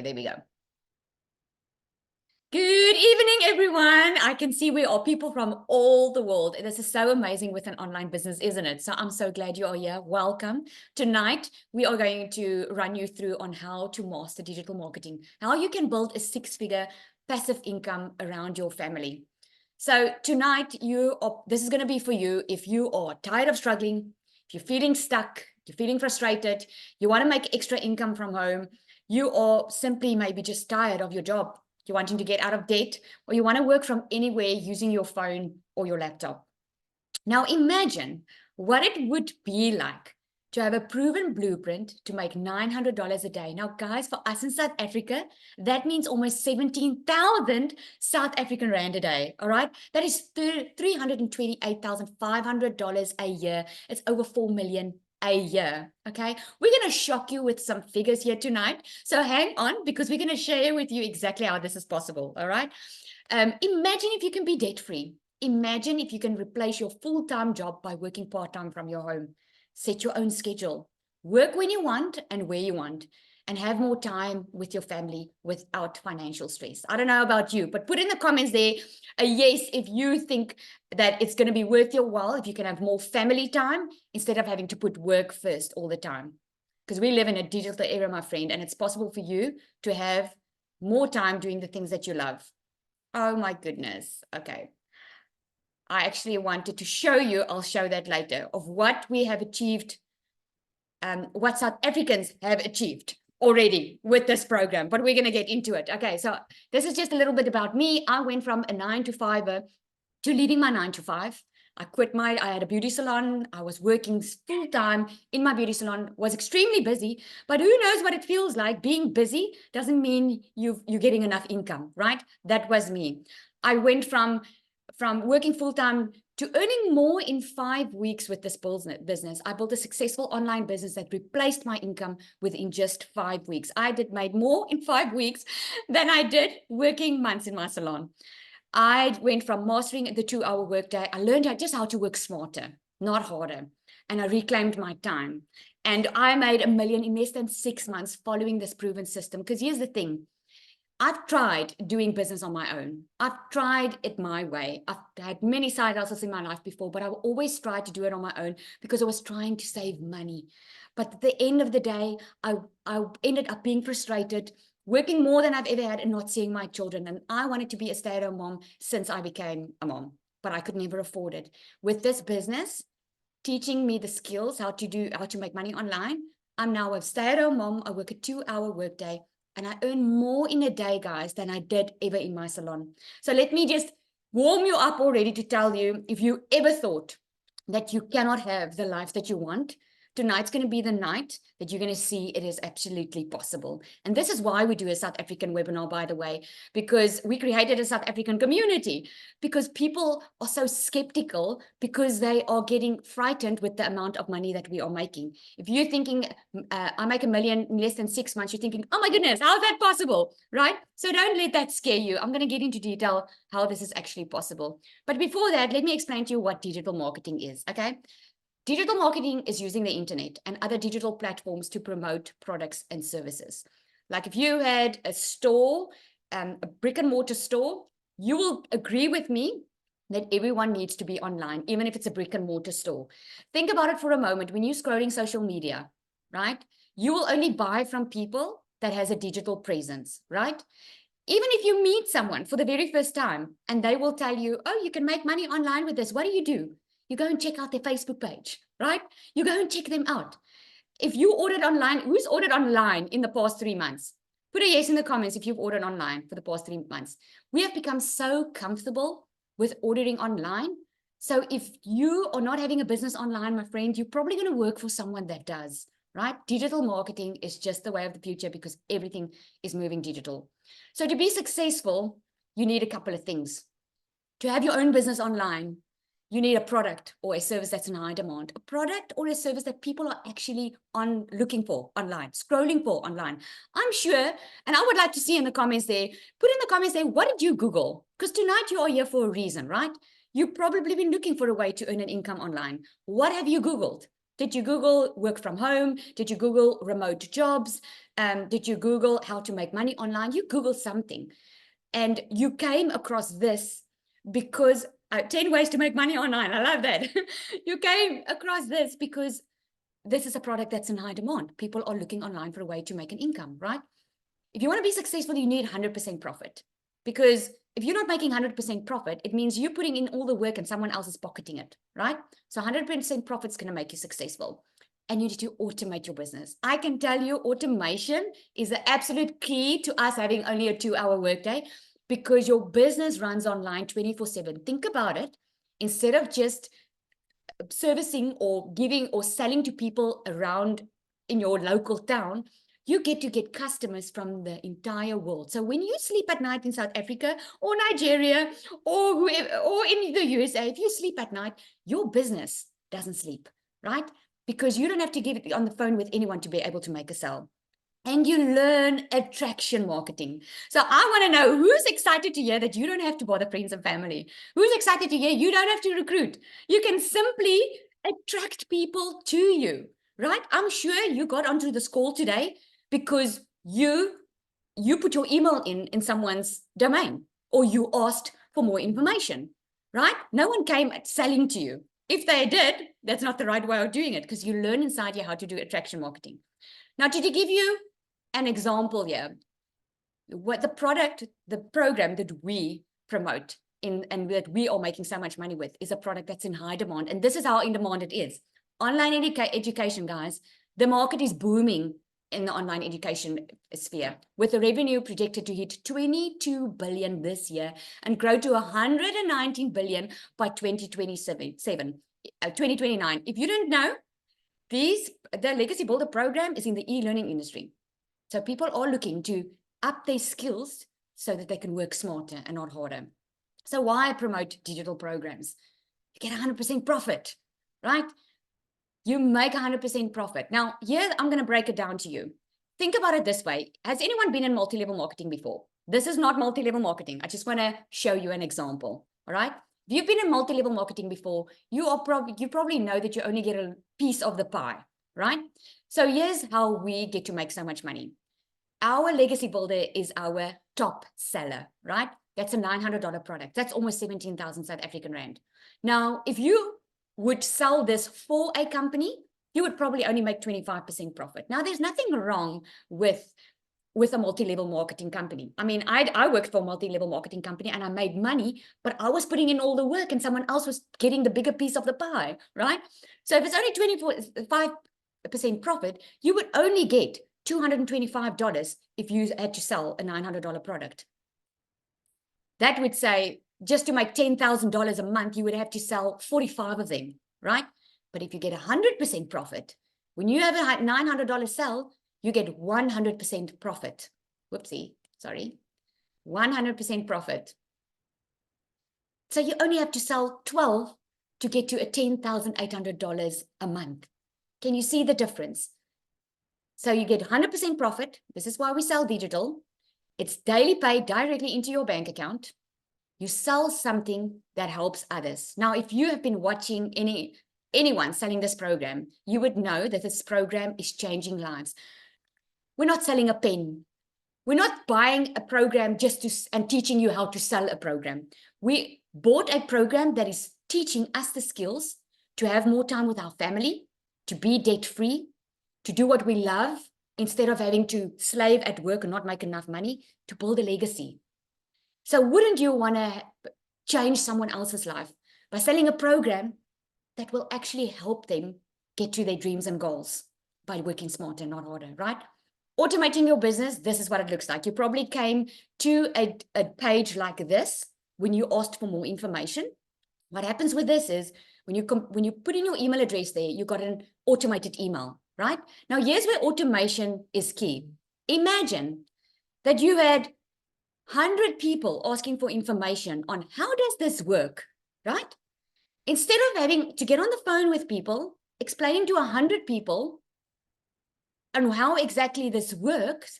There we go. Good evening, everyone. I can see we are people from all the world. This is so amazing with an online business, isn't it? So I'm so glad you are here. Welcome. Tonight, we are going to run you through on how to master digital marketing, how you can build a six-figure passive income around your family. So tonight, this is going to be for you if you are tired of struggling, if you're feeling stuck, you're feeling frustrated, you want to make extra income from home, you are simply maybe just tired of your job. You're wanting to get out of debt, or you want to work from anywhere using your phone or your laptop. Now imagine what it would be like to have a proven blueprint to make $900 a day. Now, guys, for us in South Africa, that means almost 17,000 South African Rand a day, all right? That is $328,500 a year. It's over 4 million a year, okay? We're going to shock you with some figures here tonight. So hang on, because we're going to share with you exactly how this is possible, all right? Imagine if you can be debt-free. Imagine if you can replace your full-time job by working part-time from your home. Set your own schedule. Work when you want and where you want, and have more time with your family without financial stress. I don't know about you, but put in the comments there a yes if you think that it's going to be worth your while, if you can have more family time instead of having to put work first all the time. Because we live in a digital era, my friend, and it's possible for you to have more time doing the things that you love. Oh my goodness. Okay. I actually wanted to show you, I'll show that later, of what we have achieved, what South Africans have achieved already with this program, but we're going to get into it. Okay, so this is just a little bit about me. I went from a 9-to-5 to leaving my 9-to-5. I had a beauty salon. I was working full time in my beauty salon, was extremely busy, but who knows what it feels like. Being busy doesn't mean you're getting enough income, right? That was me. I went from working full time to earning more in 5 weeks with this business. I built a successful online business that replaced my income within just 5 weeks. I made more in 5 weeks than I did working months in my salon. I went from mastering the 2-hour workday. I learned just how to work smarter, not harder. And I reclaimed my time. And I made $1 million in less than 6 months following this proven system. Because here's the thing. I've tried doing business on my own. I've tried it my way. I've had many side hustles in my life before, but I always tried to do it on my own because I was trying to save money. But at the end of the day, I ended up being frustrated, working more than I've ever had and not seeing my children. And I wanted to be a stay-at-home mom since I became a mom, but I could never afford it. With this business, teaching me the skills, how to make money online, I'm now a stay-at-home mom. I work a 2-hour workday. And I earn more in a day, guys, than I did ever in my salon. So let me just warm you up already to tell you, if you ever thought that you cannot have the life that you want, tonight's going to be the night that you're going to see it is absolutely possible. And this is why we do a South African webinar, by the way, because we created a South African community, because people are so skeptical because they are getting frightened with the amount of money that we are making. If you're thinking, I make $1 million in less than 6 months, you're thinking, oh my goodness, how is that possible, right? So don't let that scare you. I'm going to get into detail how this is actually possible. But before that, let me explain to you what digital marketing is, okay? Digital marketing is using the internet and other digital platforms to promote products and services. Like if you had a store, a brick and mortar store, you will agree with me that everyone needs to be online, even if it's a brick and mortar store. Think about it for a moment. When you're scrolling social media, right? You will only buy from people that has a digital presence, right? Even if you meet someone for the very first time and they will tell you, oh, you can make money online with this. What do? You go and check out their Facebook page, right? You go and check them out. If you ordered online, who's ordered online in the past 3 months? Put a yes in the comments if you've ordered online for the past 3 months. We have become so comfortable with ordering online. So if you are not having a business online, my friend, you're probably going to work for someone that does, right? Digital marketing is just the way of the future because everything is moving digital. So to be successful, you need a couple of things. To have your own business online, you need a product or a service that's in high demand, a product or a service that people are actually looking for online, scrolling for online. I'm sure, and I would like to see in the comments there, put in the comments there, what did you Google? Because tonight you are here for a reason, right? You've probably been looking for a way to earn an income online. What have you Googled? Did you Google work from home? Did you Google remote jobs? Did you Google how to make money online? You Google something and you came across this because 10 ways to make money online. I love that. You came across this because this is a product that's in high demand. People are looking online for a way to make an income, right? If you want to be successful, you need 100% profit, because if you're not making 100% profit, it means you're putting in all the work and someone else is pocketing it, right? So 100% profit is going to make you successful. And you need to automate your business. I can tell you automation is the absolute key to us having only a 2-hour workday, because your business runs online 24/7. Think about it. Instead of just servicing or giving or selling to people around in your local town, you get to get customers from the entire world. So when you sleep at night in South Africa or Nigeria or whoever, or in the USA, if you sleep at night, your business doesn't sleep, right? Because you don't have to get on the phone with anyone to be able to make a sale. And you learn attraction marketing. So I want to know who's excited to hear that you don't have to bother friends and family. Who's excited to hear you don't have to recruit. You can simply attract people to you, right? I'm sure you got onto this call today because you put your email in someone's domain, or you asked for more information, right? No one came selling to you. If they did, that's not the right way of doing it, because you learn inside you how to do attraction marketing. Now, to give you an example here, what the program that we promote and that we are making so much money with is a product that's in high demand. And this is how in demand it is. Online education, guys, the market is booming in the online education sphere, with the revenue projected to hit 22 billion this year and grow to 119 billion by 2029. If you don't know, the Legacy Builder program is in the e-learning industry. So people are looking to up their skills so that they can work smarter and not harder. So why promote digital programs? You get 100% profit, right? You make 100% profit. Now, here I'm going to break it down to you. Think about it this way. Has anyone been in multi-level marketing before? This is not multi-level marketing. I just want to show you an example, all right? If you've been in multi-level marketing before, you probably know that you only get a piece of the pie, right? So here's how we get to make so much money. Our Legacy Builder is our top seller, right? That's a $900 product. That's almost 17,000 South African rand. Now, if you would sell this for a company, you would probably only make 25% profit. Now, there's nothing wrong with a multi-level marketing company. I mean, I worked for a multi-level marketing company and I made money, but I was putting in all the work and someone else was getting the bigger piece of the pie, right? So if it's only 25% profit, you would only get $225 if you had to sell a $900 product. That would say, just to make $10,000 a month, you would have to sell 45 of them, right? But if you get 100% profit, when you have a $900 sell, you get 100% profit. Whoopsie, sorry. 100% profit. So you only have to sell 12 to get to a $10,800 a month. Can you see the difference? So you get 100% profit. This is why we sell digital. It's daily paid directly into your bank account. You sell something that helps others. Now, if you have been watching anyone selling this program, you would know that this program is changing lives. We're not selling a pen. We're not buying a program and teaching you how to sell a program. We bought a program that is teaching us the skills to have more time with our family, to be debt-free, to do what we love instead of having to slave at work and not make enough money, to build a legacy. So wouldn't you want to change someone else's life by selling a program that will actually help them get to their dreams and goals by working smarter, not harder, right? Automating your business, this is what it looks like. You probably came to a page like this when you asked for more information. What happens with this is when you put in your email address there, you got an automated email, right? Now, here's where automation is key. Imagine that you had 100 people asking for information on how does this work, right? Instead of having to get on the phone with people, explaining to 100 people on how exactly this works,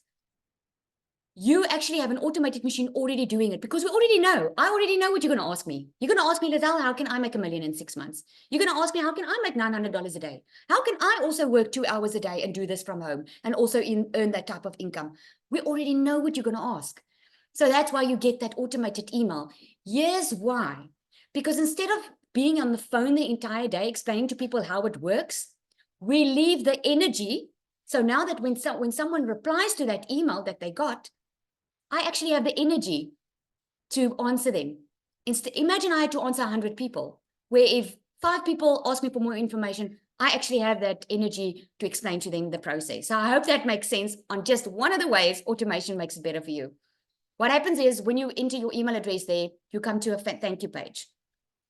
you actually have an automated machine already doing it, because we already know. I already know what you're going to ask me. You're going to ask me, Lizelle, how can I make $1 million in 6 months? You're going to ask me, how can I make $900 a day? How can I also work 2 hours a day and do this from home and also earn that type of income? We already know what you're going to ask. So that's why you get that automated email. Here's why. Because instead of being on the phone the entire day explaining to people how it works, we leave the energy. So now that when someone replies to that email that they got, I actually have the energy to answer them. Imagine I had to answer 100 people, where if 5 people ask me for more information, I actually have that energy to explain to them the process. So I hope that makes sense on just one of the ways automation makes it better for you. What happens is when you enter your email address there, you come to a thank you page.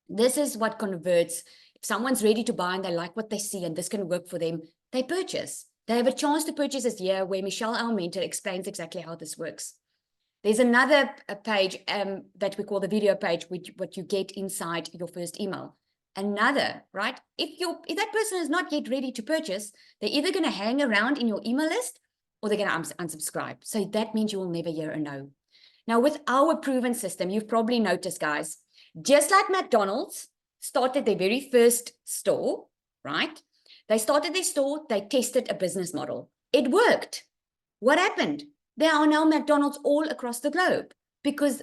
This is what converts. If someone's ready to buy and they like what they see and this can work for them, they purchase. They have a chance to purchase this year, where Michelle, our mentor, explains exactly how this works. There's another page that we call the video page, which what you get inside your first email. Another, right? If that person is not yet ready to purchase, they're either going to hang around in your email list or they're going to unsubscribe. So that means you will never hear a no. Now, with our proven system, you've probably noticed, guys, just like McDonald's started their very first store, right? They started their store, they tested a business model. It worked. What happened? There are now McDonald's all across the globe,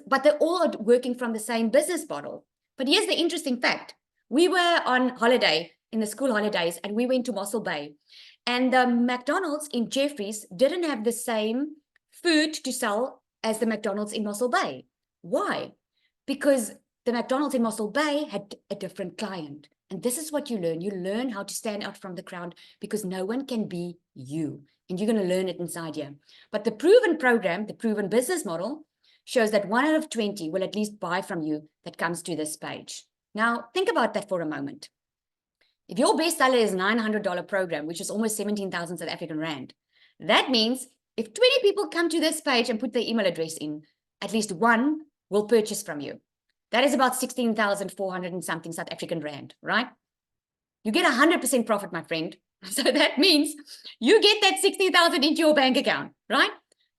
but they're all working from the same business model. But here's the interesting fact. We were on holiday in the school holidays and we went to Mossel Bay, and the McDonald's in Jeffreys didn't have the same food to sell as the McDonald's in Mossel Bay. Why? Because the McDonald's in Mossel Bay had a different client. And this is what you learn. You learn how to stand out from the crowd, because no one can be you. And you're going to learn it inside here. But the proven program, the proven business model, shows that 1 out of 20 will at least buy from you that comes to this page. Now, think about that for a moment. If your best seller is $900 program, which is almost 17,000 South African Rand, that means if 20 people come to this page and put their email address in, at least 1 will purchase from you. That is about 16,400 and something South African Rand, right? You get 100% profit, my friend. So that means you get that 60,000 into your bank account, right?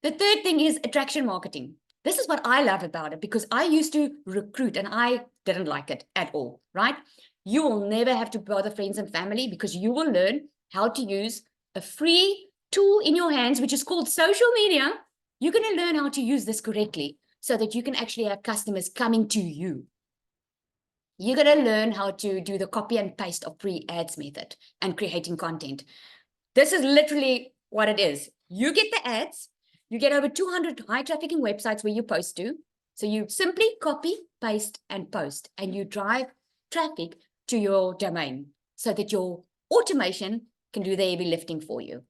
The third thing is attraction marketing. This is what I love about it, because I used to recruit and I didn't like it at all, right? You will never have to bother friends and family, because you will learn how to use a free tool in your hands, which is called social media. You're going to learn how to use this correctly so that you can actually have customers coming to you. You're going to learn how to do the copy and paste of free ads method and creating content. This is literally what it is. You get the ads, you get over 200 high trafficking websites where you post to. So you simply copy, paste, and post, and you drive traffic to your domain so that your automation can do the heavy lifting for you.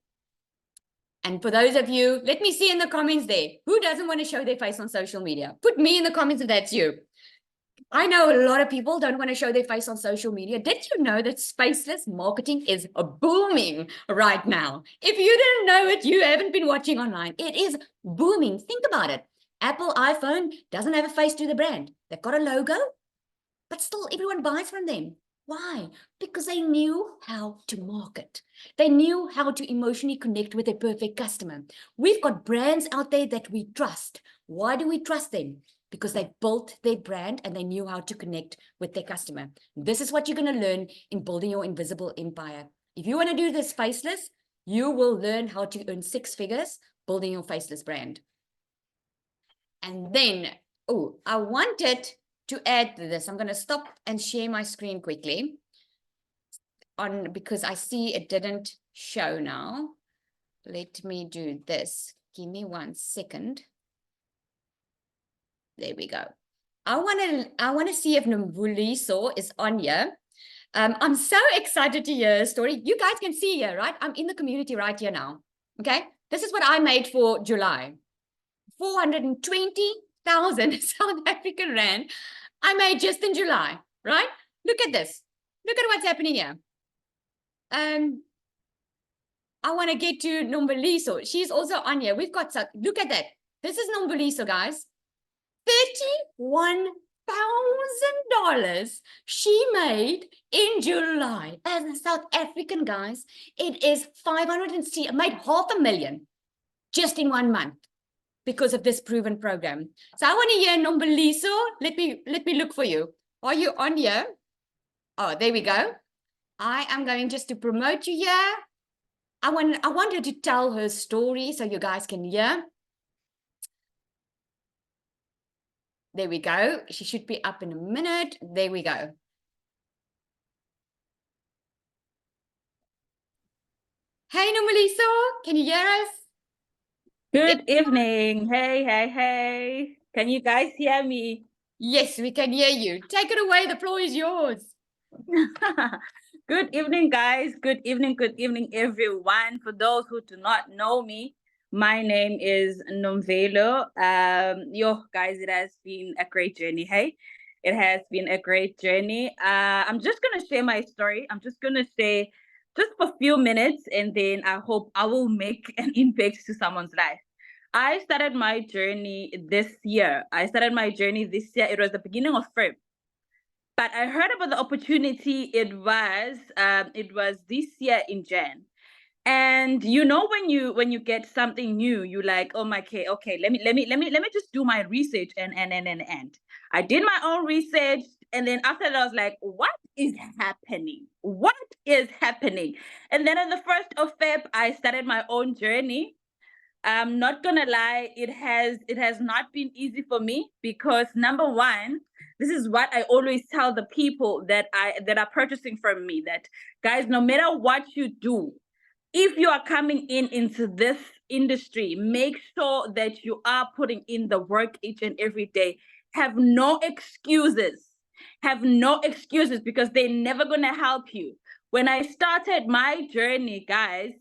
And for those of you, let me see in the comments there, who doesn't want to show their face on social media? Put me in the comments if that's you. I know a lot of people don't want to show their face on social media. Did you know that faceless marketing is booming right now? If you didn't know it, you haven't been watching online. It is booming. Think about it. Apple iPhone doesn't have a face to the brand. They've got a logo, but still everyone buys from them. Why? Because they knew how to market. They knew how to emotionally connect with a perfect customer. We've got brands out there that we trust. Why do we trust them? Because they built their brand and they knew how to connect with their customer. This is what you're going to learn in building your invisible empire. If you want to do this faceless, you will learn how to earn 6 figures building your faceless brand. And then, I wanted to add this. I'm going to stop and share my screen quickly because I see it didn't show now. Let me do this. Give me 1 second. There we go. I want to see if Nombuliso is on here. I'm so excited to hear a story. You guys can see here, right? I'm in the community right here now. Okay. This is what I made for July. 420,000 South African Rand I made just in July, right? Look at this. Look at what's happening here. I want to get to Nombuliso. She's also on here. We've got, look at that. This is Nombuliso, guys. $31,000 she made in July as a South African, guys. It is 500 and made $500,000 just in 1 month because of this proven program. So I want to hear Nombaliso. Let me look for you. Are you on here? Oh, there we go. I am going just to promote you here. I want her to tell her story so you guys can hear. There we go. She should be up in a minute. There we go. Hey, Nombaliso, can you hear us? Good evening. Hey. Can you guys hear me? Yes, we can hear you. Take it away. The floor is yours. Good evening, guys. Good evening, everyone. For those who do not know me, my name is Nomvelo. Guys, it has been a great journey. Hey, it has been a great journey. I'm just gonna share my story. I'm just gonna say just for a few minutes, and then I hope I will make an impact to someone's life. I started my journey this year. It was the beginning of February. But I heard about the opportunity. It was this year in Jan. And when you get something new, you like, oh my, okay, let me just do my research and I did my own research, and then after that I was like, what is happening? And then on the 1st of Feb, I started my own journey. I'm not gonna lie, it has not been easy for me, because number one, this is what I always tell the people that are purchasing from me, that guys, no matter what you do, if you are coming into this industry, make sure that you are putting in the work each and every day. Have no excuses. Because they're never gonna help you. When I started my journey, guys,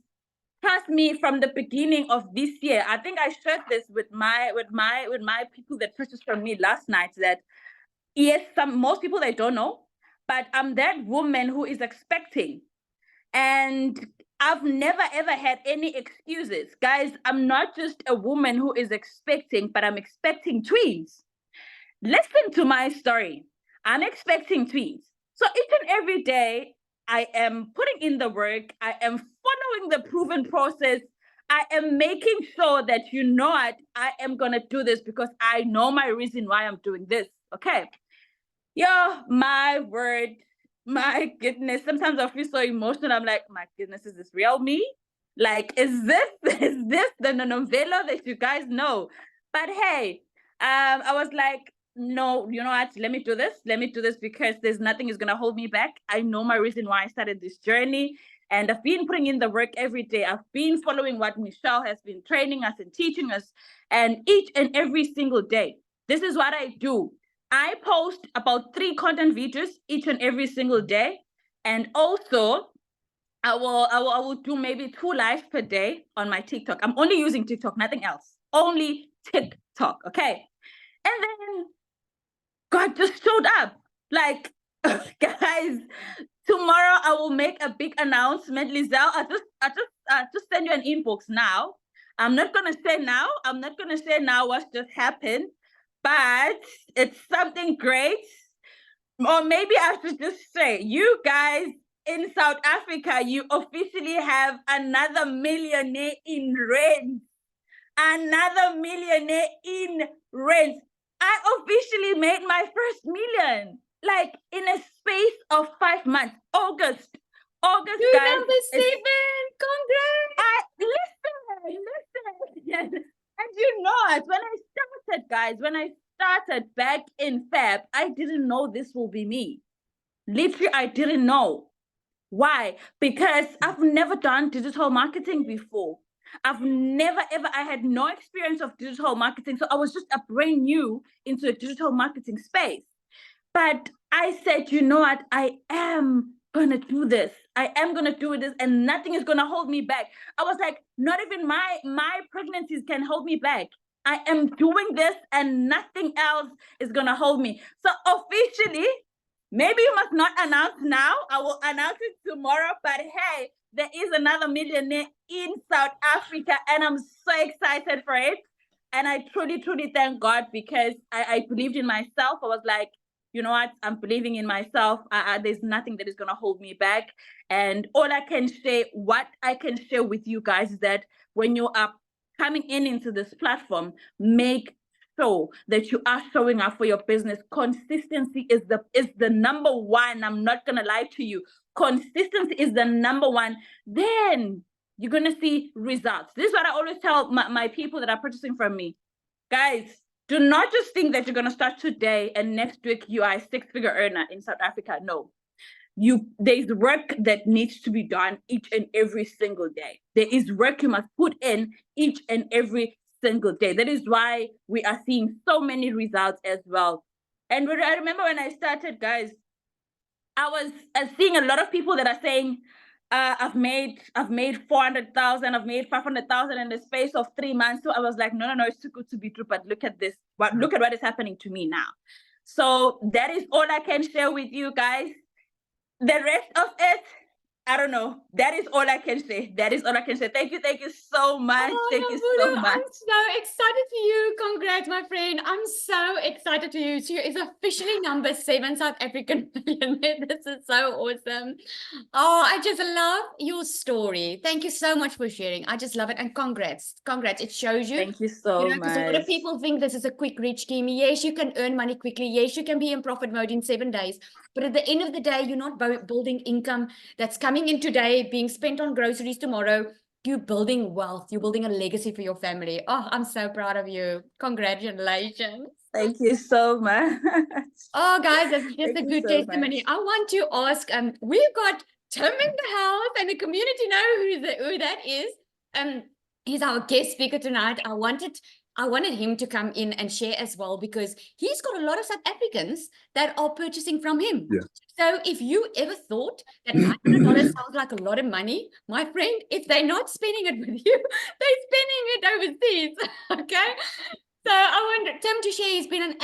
trust me, from the beginning of this year, I think I shared this with my people that purchased from me last night, that yes, most people, they don't know, but I'm that woman who is expecting. And I've never ever had any excuses. Guys, I'm not just a woman who is expecting, but I'm expecting twins. Listen to my story. I'm expecting twins. So each and every day, I am putting in the work. I am following the proven process. I am making sure that what, I am going to do this because I know my reason why I'm doing this. Okay. Yo, my word, my goodness. Sometimes I feel so emotional. I'm like, my goodness, is this real me? Like, is this the Nomvelo that you guys know? But hey, I was like, no, you know what? Let me do this because there's nothing is gonna hold me back. I know my reason why I started this journey, and I've been putting in the work every day. I've been following what Michelle has been training us and teaching us, and each and every single day, this is what I do. I post about 3 content videos each and every single day, and also I will do maybe 2 lives per day on my TikTok. I'm only using TikTok, nothing else. Only TikTok, okay? And then God just showed up. Like, guys, tomorrow I will make a big announcement. Lizelle, I just send you an inbox now. I'm not gonna say now what's just happened, but it's something great. Or maybe I should just say, you guys in South Africa, you officially have another millionaire in rent. Another millionaire in rent. I officially made my first million, like in a space of 5 months. August, You guys. number 7. Congrats. Listen. And you know it, when I started back in Feb, I didn't know this will be me. Literally, I didn't know. Why? Because I've never done digital marketing before. I had no experience of digital marketing. So I was just a brand new into a digital marketing space. But I said, you know what? I am going to do this. I am going to do this, and nothing is going to hold me back. I was like, not even my pregnancies can hold me back. I am doing this, and nothing else is going to hold me. So officially, maybe you must not announce now. I will announce it tomorrow. But hey, there is another millionaire in South Africa, and I'm so excited for it. And I truly, truly thank God, because I believed in myself. I was like, you know what? I'm believing in myself. There's nothing that is going to hold me back. And what I can share with you guys is that when you are coming into this platform, make sure that you are showing up for your business. Consistency is the number one. I'm not gonna lie to you. Consistency is the number one. Then you're gonna see results. This is what I always tell my people that are purchasing from me. Guys, do not just think that you're gonna start today and next week you are a six-figure earner in South Africa. No. There's work that needs to be done each and every single day. There is work you must put in each and every single day. That is why we are seeing so many results as well. And I remember when I started, guys, I was seeing a lot of people that are saying, I've made 400,000, I've made 500,000 in the space of 3 months. So I was like, no, it's too good to be true. But look at this. Look at what is happening to me now. So that is all I can share with you guys. The rest of it, I don't know. That is all I can say. That is all I can say. Thank you so much. Oh, Thank you so much. I'm so excited for you. Congrats, my friend. I'm so excited for you. She is officially number 7 South African millionaire. This is so awesome. Oh, I just love your story. Thank you so much for sharing. I just love it. And congrats. It shows you. Thank you so much. Because a lot of people think this is a quick rich scheme. Yes, you can earn money quickly. Yes, you can be in profit mode in 7 days. But at the end of the day, you're not building income that's coming in today, being spent on groceries tomorrow. You're building wealth. You're building a legacy for your family. Oh, I'm so proud of you. Congratulations. Thank you so much. Oh, guys, that's just Thank a you good so testimony. much. I want to ask, we've got Tim in the house, and the community know who that is. He's our guest speaker tonight. I wanted him to come in and share as well, because he's got a lot of South Africans that are purchasing from him. Yeah. So if you ever thought that $900 sounds like a lot of money, my friend, if they're not spending it with you, they're spending it overseas. Okay. So I want Tim to share. He's been an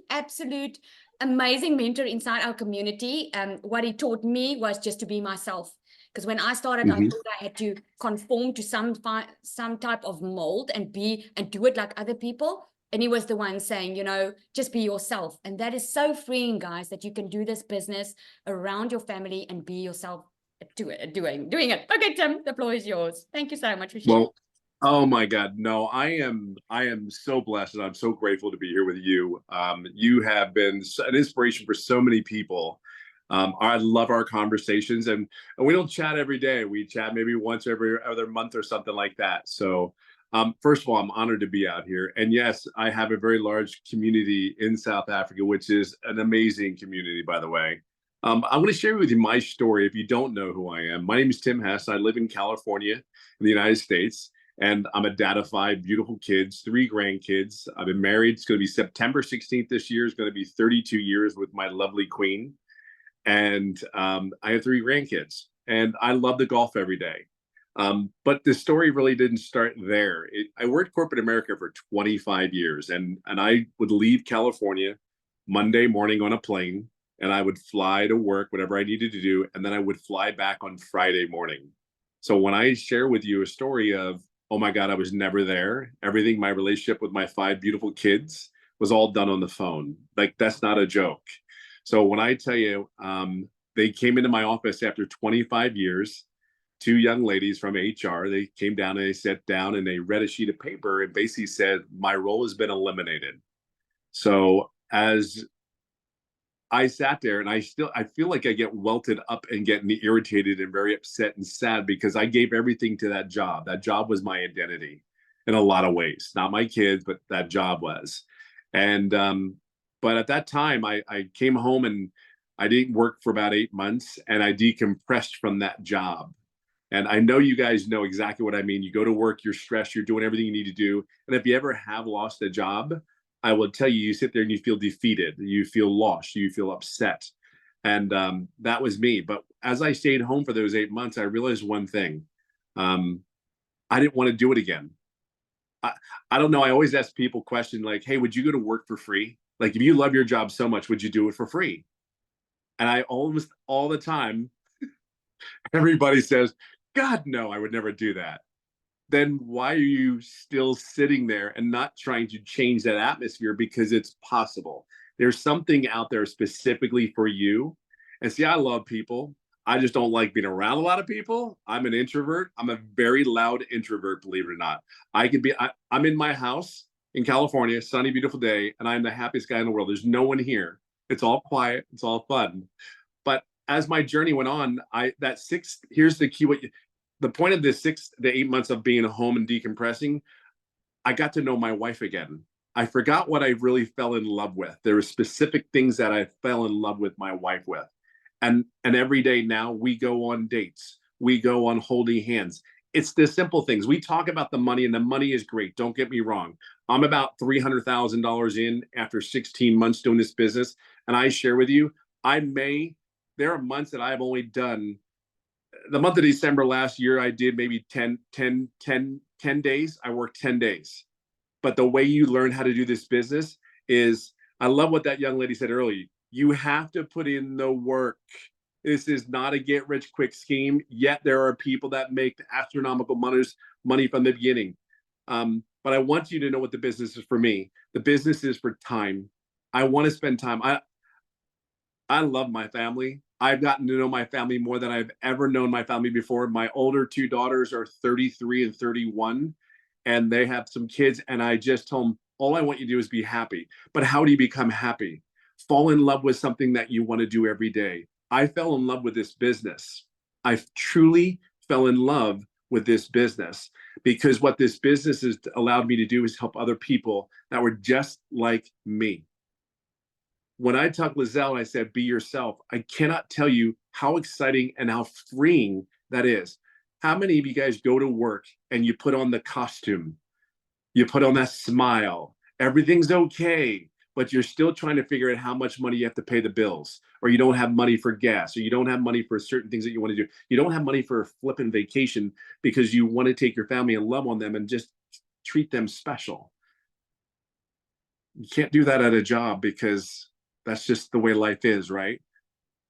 absolute amazing mentor inside our community. What he taught me was just to be myself. Because when I started, I thought I had to conform to some type of mold and do it like other people. And he was the one saying, just be yourself. And that is so freeing, guys, that you can do this business around your family and be yourself doing it. Okay, Tim, the floor is yours. Thank you so much for sharing. Well, oh my God, no, I am so blessed, and I'm so grateful to be here with you. You have been an inspiration for so many people. I love our conversations, and we don't chat every day. We chat maybe once every other month or something like that. So first of all, I'm honored to be out here. And yes, I have a very large community in South Africa, which is an amazing community, by the way. I want to share with you my story if you don't know who I am. My name is Tim Hess. I live in California in the United States, and I'm a dad of 5 beautiful kids, 3 grandkids. I've been married. It's going to be September 16th this year. It's going to be 32 years with my lovely queen. And I have 3 grandkids, and I love to golf every day. But the story really didn't start there. I worked corporate America for 25 years, and I would leave California Monday morning on a plane, and I would fly to work, whatever I needed to do, and then I would fly back on Friday morning. So when I share with you a story of, oh my God, I was never there, everything, my relationship with my 5 beautiful kids was all done on the phone. Like, that's not a joke. So when I tell you, they came into my office after 25 years, 2 young ladies from HR, they came down and they sat down and they read a sheet of paper and basically said, my role has been eliminated. So as I sat there, and I feel like I get welted up and getting irritated and very upset and sad, because I gave everything to that job. That job was my identity in a lot of ways, not my kids, but that job was. And, but at that time I came home and I didn't work for about 8 months, and I decompressed from that job. And I know you guys know exactly what I mean. You go to work, you're stressed, you're doing everything you need to do. And if you ever have lost a job, I will tell you, you sit there and you feel defeated, you feel lost, you feel upset. And that was me. But as I stayed home for those 8 months, I realized one thing. I didn't want to do it again. I don't know. I always ask people questions like, hey, would you go to work for free? Like, if you love your job so much, would you do it for free? And I almost all the time, everybody says, God, no, I would never do that. Then why are you still sitting there and not trying to change that atmosphere? Because it's possible. There's something out there specifically for you. And see, I love people. I just don't like being around a lot of people. I'm an introvert. I'm a very loud introvert, believe it or not. I'm in my house in California, sunny, beautiful day, and I'm the happiest guy in the world. There's no one here. It's all quiet. It's all fun. But as my journey went on, here's the key. The point of this 6 to 8 months of being home and decompressing, I got to know my wife again. I forgot what I really fell in love with. There were specific things that I fell in love with my wife with. And every day now we go on dates. We go on holding hands. It's the simple things. We talk about the money, and the money is great. Don't get me wrong. I'm about $300,000 in after 16 months doing this business. And I share with you, there are months that I've only done. The month of December last year, I did maybe 10 days. I worked 10 days. But the way you learn how to do this business is, I love what that young lady said earlier. You have to put in the work. This is not a get rich quick scheme. Yet there are people that make astronomical money from the beginning. But I want you to know what the business is for me. The business is for time. I want to spend time. I love my family. I've gotten to know my family more than I've ever known my family before. My older two daughters are 33 and 31, and they have some kids. And I just told them, all I want you to do is be happy. But how do you become happy? Fall in love with something that you want to do every day. I fell in love with this business. I truly fell in love with this business, because what this business has allowed me to do is help other people that were just like me. When I talked to Lizelle and I said, be yourself, I cannot tell you how exciting and how freeing that is. How many of you guys go to work and you put on the costume? You put on that smile. Everything's okay, but you're still trying to figure out how much money you have to pay the bills, or you don't have money for gas, or you don't have money for certain things that you want to do. You don't have money for a flipping vacation because you want to take your family and love on them and just treat them special. You can't do that at a job because that's just the way life is, right?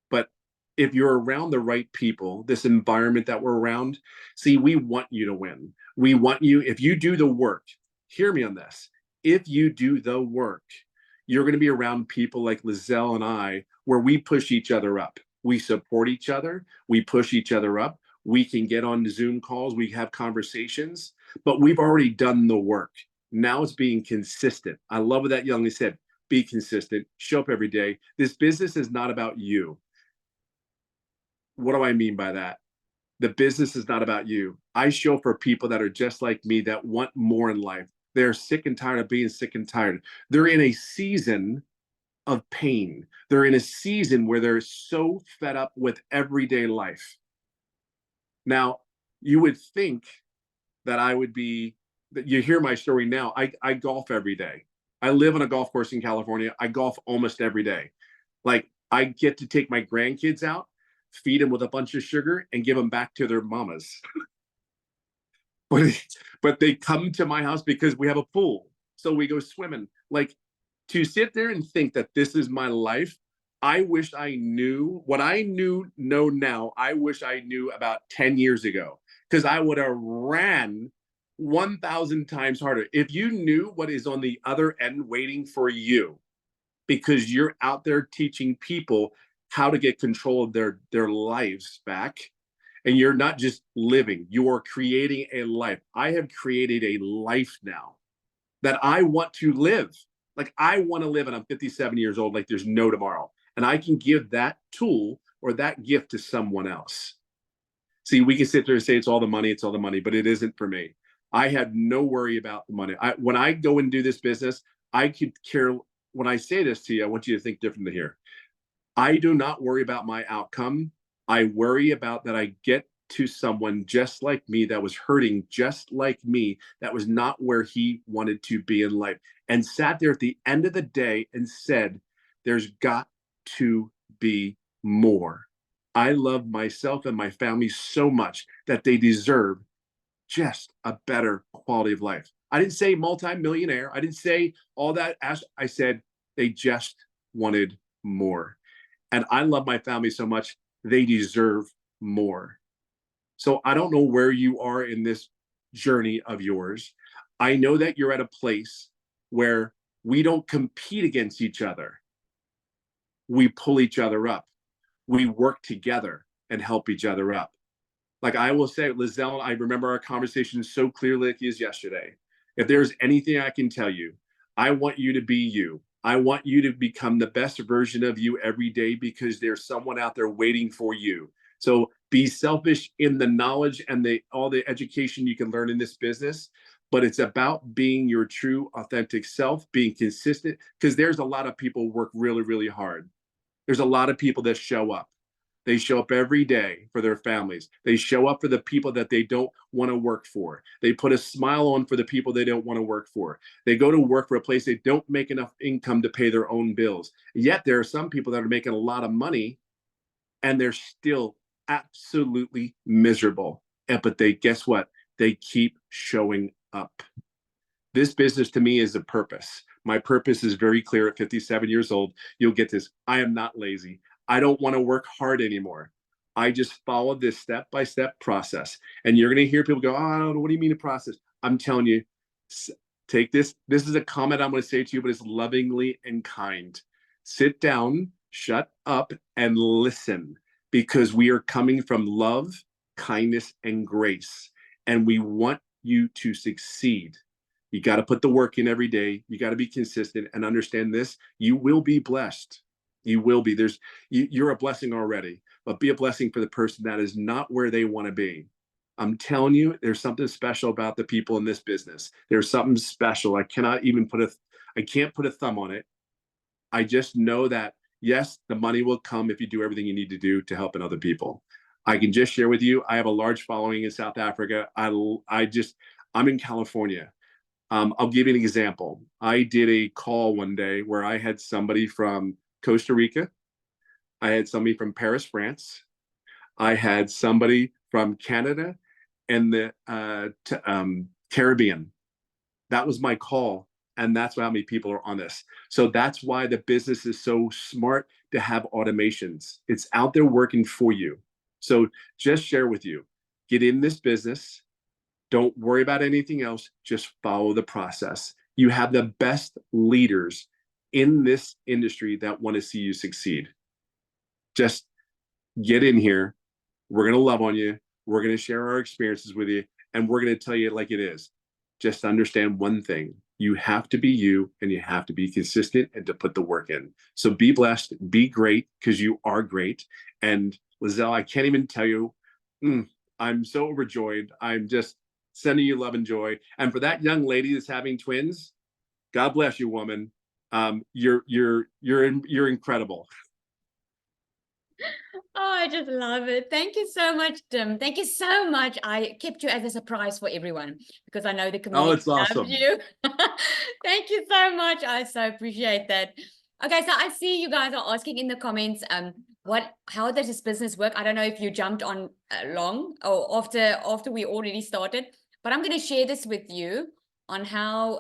But if you're around the right people, this environment that we're around, see, we want you to win. We want you, if you do the work, hear me on this. If you do the work, you're going to be around people like Lizelle and I, where we push each other up. We support each other. We push each other up. We can get on Zoom calls. We have conversations, but we've already done the work. Now it's being consistent. I love what that young lady said. Be consistent, show up every day. This business is not about you. What do I mean by that? The business is not about you. I show for people that are just like me, that want more in life. They're sick and tired of being sick and tired. They're in a season of pain. They're in a season where they're so fed up with everyday life. Now, you would think that that you hear my story now. I golf every day. I live on a golf course in California. I golf almost every day. Like, I get to take my grandkids out, feed them with a bunch of sugar, and give them back to their mamas. But they come to my house because we have a pool. So we go swimming. Like, to sit there and think that this is my life, I wish I knew what I know now. I wish I knew about 10 years ago, because I would have ran 1,000 times harder. If you knew what is on the other end waiting for you, because you're out there teaching people how to get control of their lives back, and you're not just living, you are creating a life. I have created a life now that I want to live. Like, I want to live, and I'm 57 years old, like there's no tomorrow. And I can give that tool or that gift to someone else. See, we can sit there and say it's all the money, but it isn't for me. I have no worry about the money. When I go and do this business, I could care. When I say this to you, I want you to think differently here. I do not worry about my outcome. I worry about that I get to someone just like me, that was hurting just like me, that was not where he wanted to be in life, and sat there at the end of the day and said, there's got to be more. I love myself and my family so much that they deserve just a better quality of life. I didn't say multi-millionaire. I didn't say all that. I said they just wanted more. And I love my family so much, they deserve more. So I don't know where you are in this journey of yours. I know that you're at a place where we don't compete against each other. We pull each other up. We work together. and help each other up. Like I will say, Lizelle, I remember our conversation so clearly like as yesterday. If there's anything I can tell you, I want you to be you. I want you to become the best version of you every day because there's someone out there waiting for you. So be selfish in the knowledge and all the education you can learn in this business, but it's about being your true, authentic self, being consistent, because there's a lot of people work really, really hard. There's a lot of people that show up. They show up every day for their families. They show up for the people that they don't want to work for. They put a smile on for the people they don't want to work for. They go to work for a place they don't make enough income to pay their own bills. Yet there are some people that are making a lot of money and they're still absolutely miserable. But guess what? They keep showing up. This business to me is a purpose. My purpose is very clear at 57 years old. You'll get this. I am not lazy. I don't want to work hard anymore. I just follow this step-by-step process. And you're going to hear people go, oh, what do you mean a process? I'm telling you, take this. This is a comment I'm going to say to you, but it's lovingly and kind. Sit down, shut up, and listen, because we are coming from love, kindness, and grace. And we want you to succeed. You got to put the work in every day. You got to be consistent and understand this. You will be blessed. You will be. You're a blessing already, but be a blessing for the person that is not where they want to be. I'm telling you, there's something special about the people in this business. There's something special. I can't put a thumb on it. I just know that, yes, the money will come if you do everything you need to do to help other people. I can just share with you, I have a large following in South Africa. I'm in California. I'll give you an example. I did a call one day where I had somebody from Costa Rica. I had somebody from Paris, France. I had somebody from Canada and the Caribbean. That was my call. And that's how many people are on this. So that's why the business is so smart to have automations. It's out there working for you. So just share with you, get in this business. Don't worry about anything else. Just follow the process. You have the best leaders in this industry that want to see you succeed. Just get in here. We're going to love on you. We're going to share our experiences with you. And we're going to tell you it like it is. Just understand one thing. You have to be you, and you have to be consistent and to put the work in. So be blessed, be great, because you are great. And Lizelle, I can't even tell you, I'm so overjoyed. I'm just sending you love and joy. And for that young lady that's having twins, God bless you, woman. You're incredible. Oh, I just love it. Thank you so much, Tim. Thank you so much. I kept you as a surprise for everyone because I know the community it's awesome. loves you. Thank you so much. I so appreciate that. Okay, so I see you guys are asking in the comments, how does this business work? I don't know if you jumped on long or after we already started, but I'm going to share this with you on how.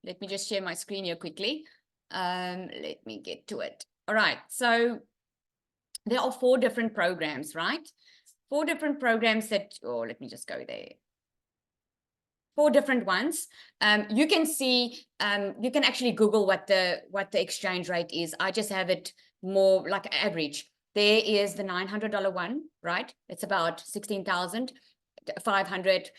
Let me just share my screen here quickly. Let me get to it. All right, so there are 4 different programs, right? 4 different programs let me just go there. 4 different ones. You can see, you can actually Google what the exchange rate is. I just have it more like average. There is the $900 one, right? It's about 16,500.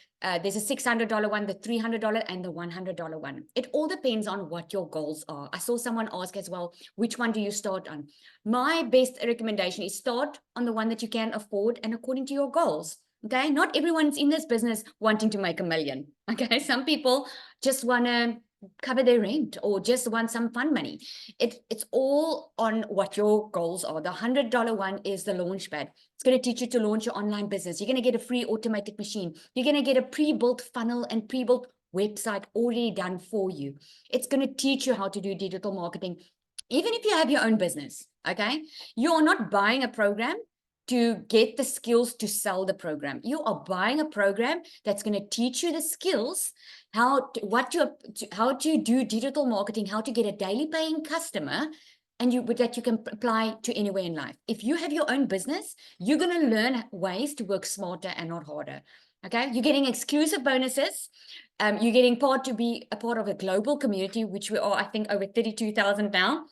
There's a $600 one, the $300 and the $100 one. It all depends on what your goals are. I saw someone ask as well, which one do you start on? My best recommendation is start on the one that you can afford and according to your goals. Okay, not everyone's in this business wanting to make $1 million. Okay, some people just want to cover their rent or just want some fun money. It's all on what your goals are. The $100 one is the Launchpad. It's going to teach you to launch your online business. You're going to get a free automated machine. You're going to get a pre-built funnel and pre-built website already done for you. It's going to teach you how to do digital marketing. Even if you have your own business, okay, you're not buying a program to get the skills to sell the program. You are buying a program that's going to teach you the skills, how to do digital marketing, how to get a daily paying customer, and that you can apply to anywhere in life. If you have your own business, you're going to learn ways to work smarter and not harder. Okay, you're getting exclusive bonuses. You're getting to be a part of a global community, which we are, I think, over 32,000 now.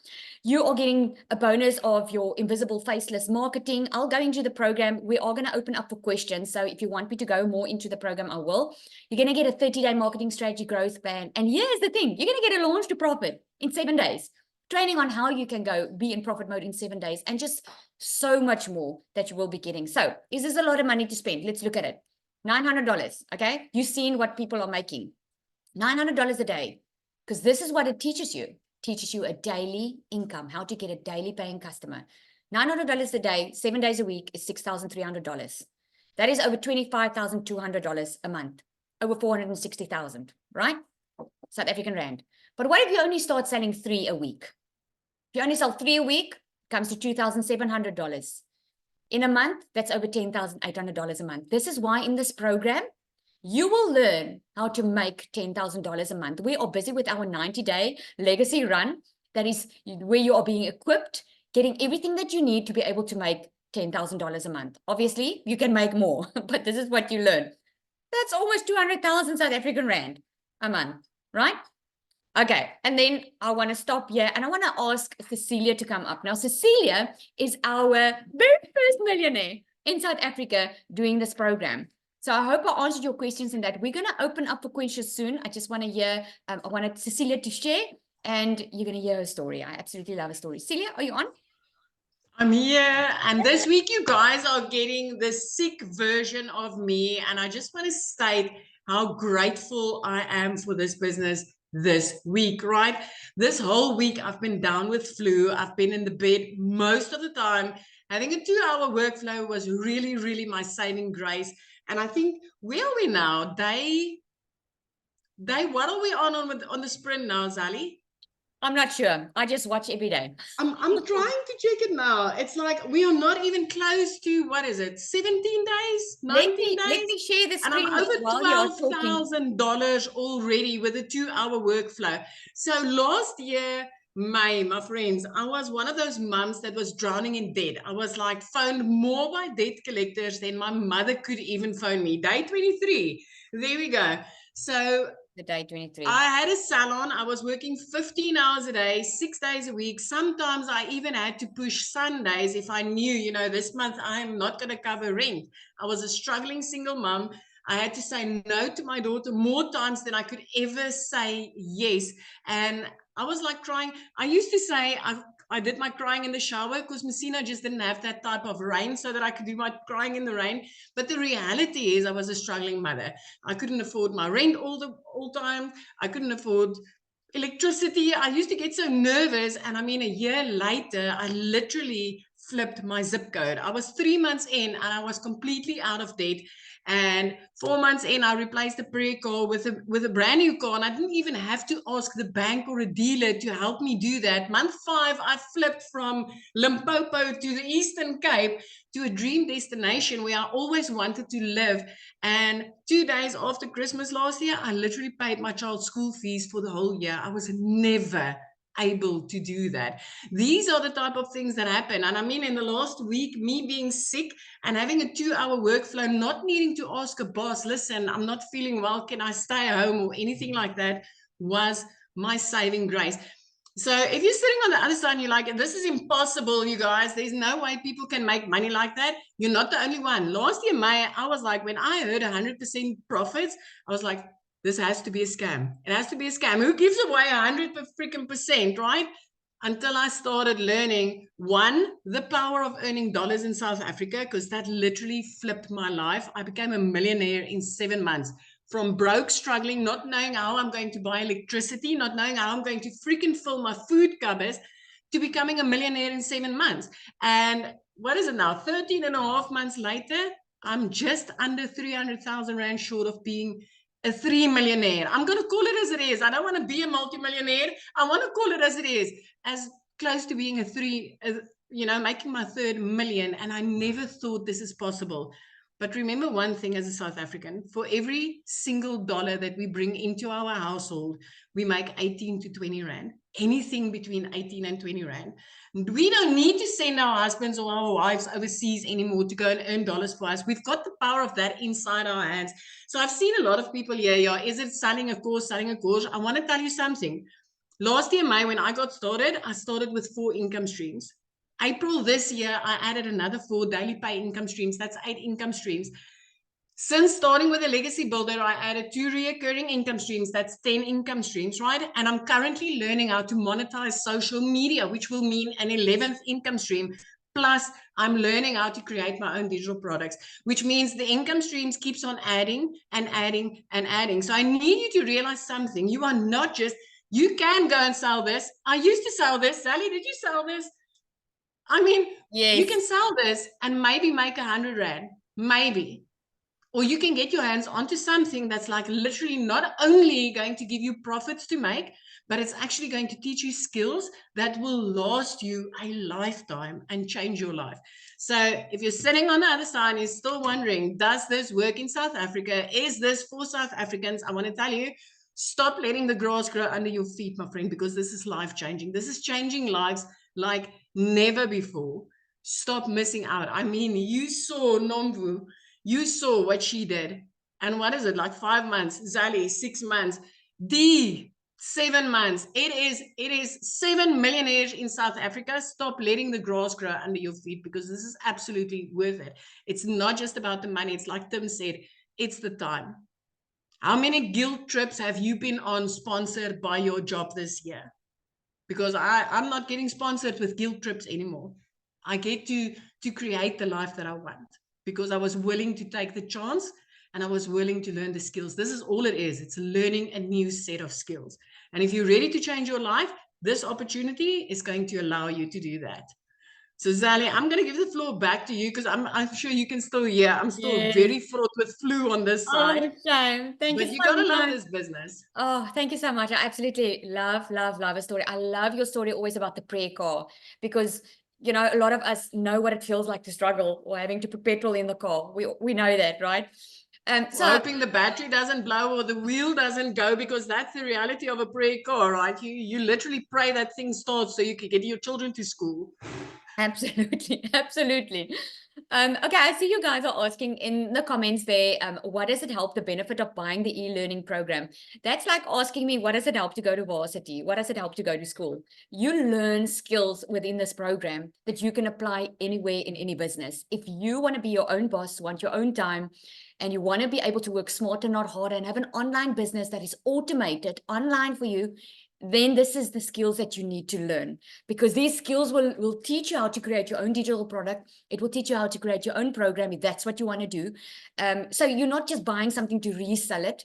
You are getting a bonus of your invisible faceless marketing. I'll go into the program. We are going to open up for questions. So if you want me to go more into the program, I will. You're going to get a 30-day marketing strategy growth plan. And here's the thing, you're going to get a launch to profit in 7 days. Training on how you can go be in profit mode in 7 days, and just so much more that you will be getting. So is this a lot of money to spend? Let's look at it. $900, okay? You've seen what people are making. $900 a day, because this is what it teaches you. Teaches you a daily income, how to get a daily paying customer. $900 a day, 7 days a week is $6,300. That is over $25,200 a month, over 460,000, right? South African rand. But what if you only start selling 3 a week? If you only sell 3 a week, it comes to $2,700. In a month, that's over $10,800 a month. This is why in this program, you will learn how to make $10,000 a month. We are busy with our 90-day legacy run. That is where you are being equipped, getting everything that you need to be able to make $10,000 a month. Obviously, you can make more, but this is what you learn. That's almost 200,000 South African rand a month, right? Okay, and then I want to stop here and I want to ask Cecilia to come up. Now, Cecilia is our very first millionaire in South Africa doing this program. So I hope I answered your questions in that. We're going to open up for questions soon. I just want to hear, I wanted Cecilia to share, and you're going to hear her story. I absolutely love her story. Cecilia, are you on? I'm here, and this week you guys are getting the sick version of me, and I just want to state how grateful I am for this business this week, right? This whole week I've been down with flu. I've been in the bed most of the time. Having a 2-hour workflow was really, really my saving grace. And I think, where are we now? Day, what are we on the sprint now, Zali? I'm not sure. I just watch every day. I'm trying to check it now. It's like we are not even close to, what is it, 17 days, 19 days? Let me share the screen. And I'm over $12,000 already with a 2-hour workflow. So last year, May, my friends, I was one of those mums that was drowning in debt. I was like phoned more by debt collectors than my mother could even phone me. Day 23. There we go. So the day 23. I had a salon. I was working 15 hours a day, 6 days a week. Sometimes I even had to push Sundays if I knew, you know, this month I'm not going to cover rent. I was a struggling single mom. I had to say no to my daughter more times than I could ever say yes. And I was like crying. I used to say I did my crying in the shower because Messina just didn't have that type of rain so that I could do my crying in the rain. But the reality is I was a struggling mother. I couldn't afford my rent all time. I couldn't afford electricity. I used to get so nervous. And I mean, a year later, I literally flipped my zip code. I was 3 months in and I was completely out of debt. And 4 months in, I replaced the pre-car with a brand new car. And I didn't even have to ask the bank or a dealer to help me do that. Month 5, I flipped from Limpopo to the Eastern Cape to a dream destination where I always wanted to live. And 2 days after Christmas last year, I literally paid my child's school fees for the whole year. I was never able to do that. These are the type of things that happen. And I mean, in the last week, me being sick and having a 2-hour workflow, not needing to ask a boss, listen, I'm not feeling well, can I stay home or anything like that, was my saving grace. So if you're sitting on the other side and you're like, this is impossible, you guys, there's no way people can make money like that, you're not the only one. Last year, May, I was like, when I heard 100% profits, I was like, this has to be a scam. It has to be a scam. Who gives away 100%, right? Until I started learning, one, the power of earning dollars in South Africa, because that literally flipped my life. I became a millionaire in 7 months. From broke, struggling, not knowing how I'm going to buy electricity, not knowing how I'm going to freaking fill my food cupboards, to becoming a millionaire in 7 months. And what is it now? 13 and a half months later, I'm just under 300,000 Rand short of being a 3 millionaire. I'm going to call it as it is. I don't want to be a multimillionaire. I want to call it as it is, as close to being a 3, you know, making my 3rd million. And I never thought this is possible. But remember one thing as a South African, for every single dollar that we bring into our household, we make 18 to 20 Rand, anything between 18 and 20 Rand. We don't need to send our husbands or our wives overseas anymore to go and earn dollars for us. We've got the power of that inside our hands. So I've seen a lot of people here, yeah, is it selling a course? I want to tell you something. Last year, May, when I got started, I started with 4 income streams. April this year, I added another 4 daily pay income streams. That's 8 income streams. Since starting with a legacy builder, I added 2 recurring income streams. That's 10 income streams, right? And I'm currently learning how to monetize social media, which will mean an 11th income stream. Plus, I'm learning how to create my own digital products, which means the income streams keeps on adding and adding and adding. So I need you to realize something. You are not just, you can go and sell this. I used to sell this. Sally, did you sell this? I mean, Yes. you can sell this and maybe make 100 Rand, maybe. Or you can get your hands onto something that's like literally not only going to give you profits to make, but it's actually going to teach you skills that will last you a lifetime and change your life. So if you're sitting on the other side and you're still wondering, does this work in South Africa? Is this for South Africans? I want to tell you, stop letting the grass grow under your feet, my friend, because this is life-changing. This is changing lives like never before. Stop missing out. I mean, you saw Nomvu, you saw what she did. And what is it, like 5 months? Zali, 6 months. D, 7 months. It is 7 millionaires in South Africa. Stop letting the grass grow under your feet, because this is absolutely worth it. It's not just about the money. It's like Tim said, it's the time. How many guild trips have you been on sponsored by your job this year? Because I'm not getting sponsored with guild trips anymore. I get to create the life that I want because I was willing to take the chance and I was willing to learn the skills. This is all it is. It's learning a new set of skills. And if you're ready to change your life, this opportunity is going to allow you to do that. So Zali, I'm going to give the floor back to you because I'm sure you can still hear. I'm still very fraught with flu on this side. Oh, shame. Thank you But you so got to love much. this business. Oh, thank you so much. I absolutely love a story. I love your story always about the prayer car because, you know, a lot of us know what it feels like to struggle or having to put petrol in the car. We know that, right? So hoping the battery doesn't blow or the wheel doesn't go, because that's the reality of a prayer car, right? You literally pray that thing starts so you can get your children to school. absolutely, absolutely. Okay, I see you guys are asking in the comments there, what does it help the benefit of buying the e-learning program? That's like asking me, what does it help to go to varsity? What does it help to go to school? You learn skills within this program that you can apply anywhere in any business. If you want to be your own boss, want your own time, and you want to be able to work smarter, not harder, and have an online business that is automated online for you, then this is the skills that you need to learn, because these skills will teach you how to create your own digital product. It will teach you how to create your own program if that's what you want to do. So you're not just buying something to resell it.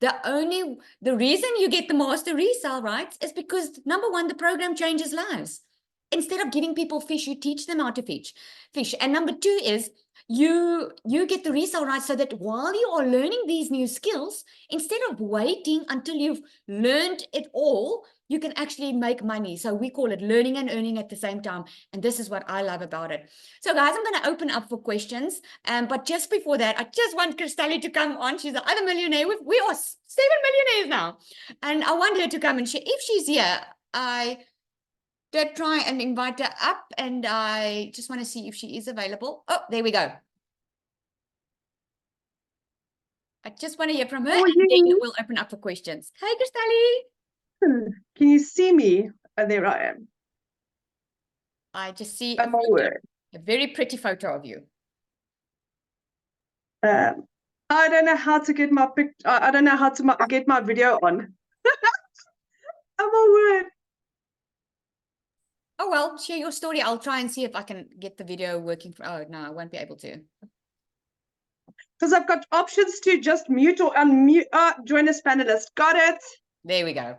The reason you get the master resale rights is because, number one, the program changes lives. Instead of giving people fish, you teach them how to fish. And number two is you get the resale rights so that while you are learning these new skills, instead of waiting until you've learned it all, you can actually make money. So we call it learning and earning at the same time. And this is what I love about it. So guys, I'm going to open up for questions. But just before that, I just want Christell to come on. She's the other millionaire. We are 7 millionaires now. And I want her to come and share. If she's here, I did try and invite her up, and I just want to see if she is available. Oh, there we go. I just want to hear from her, and then we'll open up for questions. Hi, Christell. Can you see me? Oh, there I am. I just see a very pretty photo of you. I don't know how to get my I don't know how to get my video on. Oh my word. Oh, well, share your story. I'll try and see if I can get the video working. Oh, no, I won't be able to. Because I've got options to just mute or unmute. Join as panelist. Got it. There we go.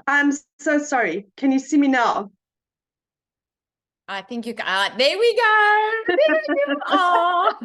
I'm so sorry. Can you see me now? I think you can. There we go. There you are.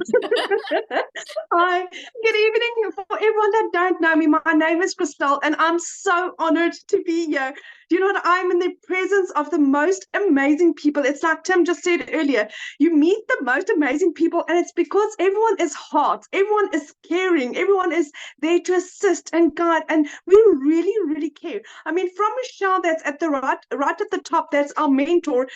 Hi, good evening. For everyone that don't know me, my name is Christell, and I'm so honored to be here. Do you know what? I'm in the presence of the most amazing people. It's like Tim just said earlier, you meet the most amazing people, and it's because everyone is hot, everyone is caring, everyone is there to assist and guide, and we really, really care. I mean, from Michelle, that's at the right at the top, that's our mentor,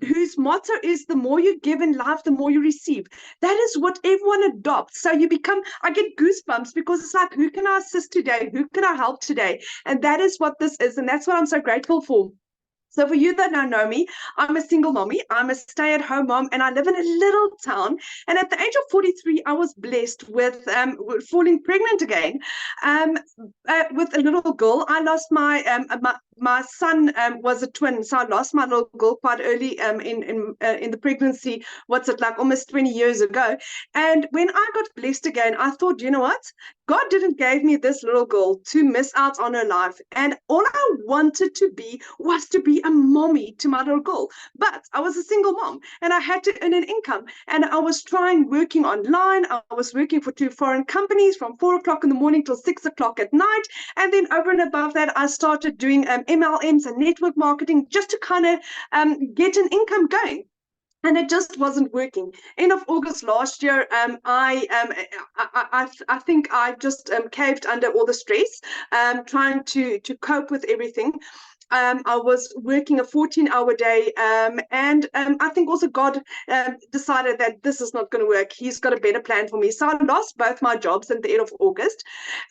whose motto is the more you give in life, the more you receive. That is what everyone adopts. So you become, I get goosebumps because it's like, who can I assist today? Who can I help today? And that is what this is. And that's what I'm so grateful for. So for you that don't know me, I'm a single mommy. I'm a stay-at-home mom, and I live in a little town. And at the age of 43, I was blessed with falling pregnant again with a little girl. I lost my son was a twin, so I lost my little girl quite early in the pregnancy. What's it like? Almost 20 years ago. And when I got blessed again, I thought, you know what? God didn't give me this little girl to miss out on her life. And all I wanted to be was to be a mommy to my little girl. But I was a single mom and I had to earn an income. And I was working online. I was working for 2 foreign companies from 4 o'clock in the morning till 6 o'clock at night. And then over and above that, I started doing MLMs and network marketing just to kind of get an income going. And it just wasn't working. End of August last year, I think I just caved under all the stress, trying to cope with everything. I was working a 14-hour day, and I think also God decided that this is not going to work. He's got a better plan for me. So I lost both my jobs at the end of August.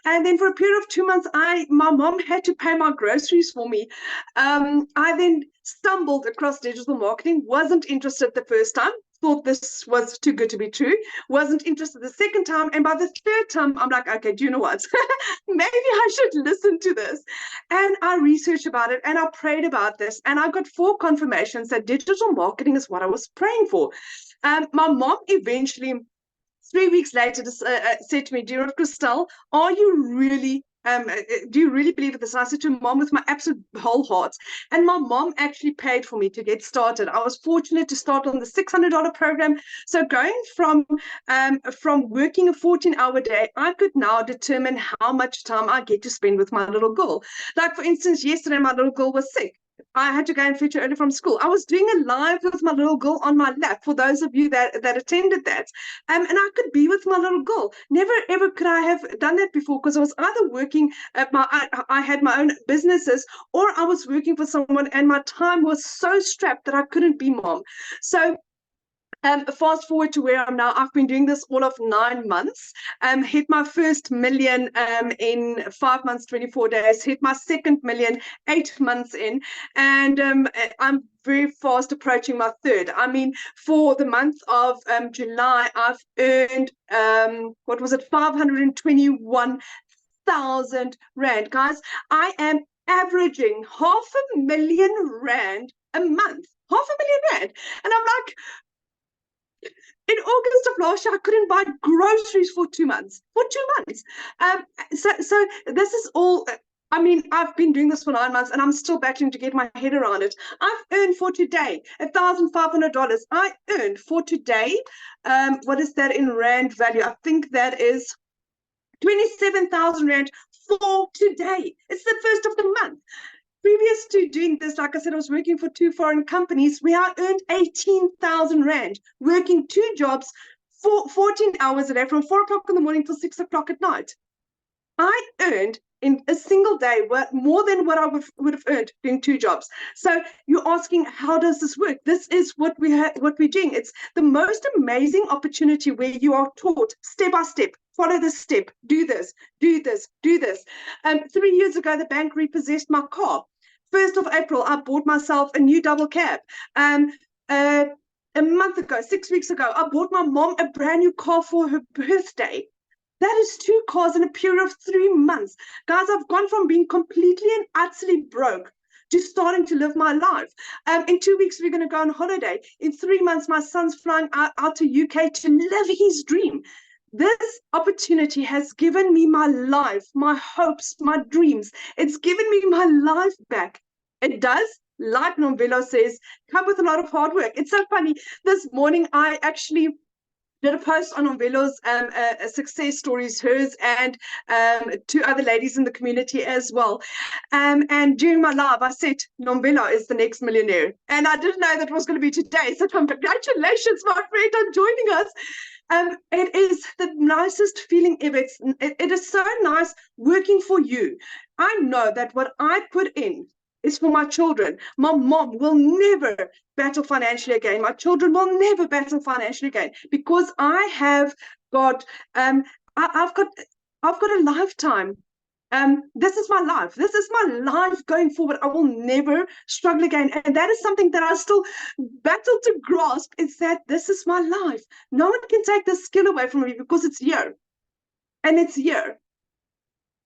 And then for a period of 2 months, my mom had to pay my groceries for me. I then stumbled across digital marketing, wasn't interested the first time, thought this was too good to be true, wasn't interested the second time, and by the third time I'm like, okay, do you know what? Maybe I should listen to this. And I researched about it and I prayed about this, and I got 4 confirmations that digital marketing is what I was praying for. My mom eventually 3 weeks later said to me, dear Christell, are you really do you really believe in this? And I said to Mom with my absolute whole heart. And my mom actually paid for me to get started. I was fortunate to start on the $600 program. So going from working a 14-hour day, I could now determine how much time I get to spend with my little girl. Like, for instance, yesterday my little girl was sick. I had to go and fetch her early from school. I was doing a live with my little girl on my lap, for those of you that attended that. And I could be with my little girl. Never, ever could I have done that before, because I was either working at I had my own businesses, or I was working for someone, and my time was so strapped that I couldn't be mom. So fast forward to where I'm now. I've been doing this all of 9 months. Hit my first million in 5 months, 24 days. Hit my second million 8 months in, and I'm very fast approaching my third. I mean, for the month of July, I've earned 521,000 rand, guys. I am averaging R500,000 a month. R500,000, and I'm like, in August of last year, I couldn't buy groceries for 2 months. So this is all. I mean, I've been doing this for 9 months, and I'm still battling to get my head around it. I've earned for today $1,500. I earned for today. What is that in rand value? I think that is 27,000 rand for today. It's the first of the month. Previous to doing this, like I said, I was working for 2 foreign companies where I earned 18,000 rand, working 2 jobs for 14 hours a day from 4 o'clock in the morning till 6 o'clock at night. I earned in a single day more than what I would have earned doing 2 jobs. So you're asking, how does this work? This is what we're doing. It's the most amazing opportunity where you are taught step by step. Follow this step, do this, do this, do this. 3 years ago, the bank repossessed my car. 1st of April, I bought myself a new double cab. A month ago, 6 weeks ago, I bought my mom a brand new car for her birthday. That is 2 cars in a period of 3 months. Guys, I've gone from being completely and utterly broke to starting to live my life. In 2 weeks, we're going to go on holiday. In 3 months, my son's flying out to UK to live his dream. This opportunity has given me my life, my hopes, my dreams. It's given me my life back. It does like Nomvelo says, come with a lot of hard work. It's so funny. This morning, I actually did a post on Nomvelo's success stories, hers and two other ladies in the community as well. And during my live, I said, Nomvelo is the next millionaire. And I didn't know that was going to be today. So congratulations, my friend, on joining us. It is the nicest feeling ever. It is so nice working for you. I know that what I put in is for my children. My mom will never battle financially again. My children will never battle financially again because I have got I've got a lifetime. This is my life. This is my life going forward. I will never struggle again. And that is something that I still battle to grasp, is that this is my life. No one can take this skill away from me because it's here. And it's here.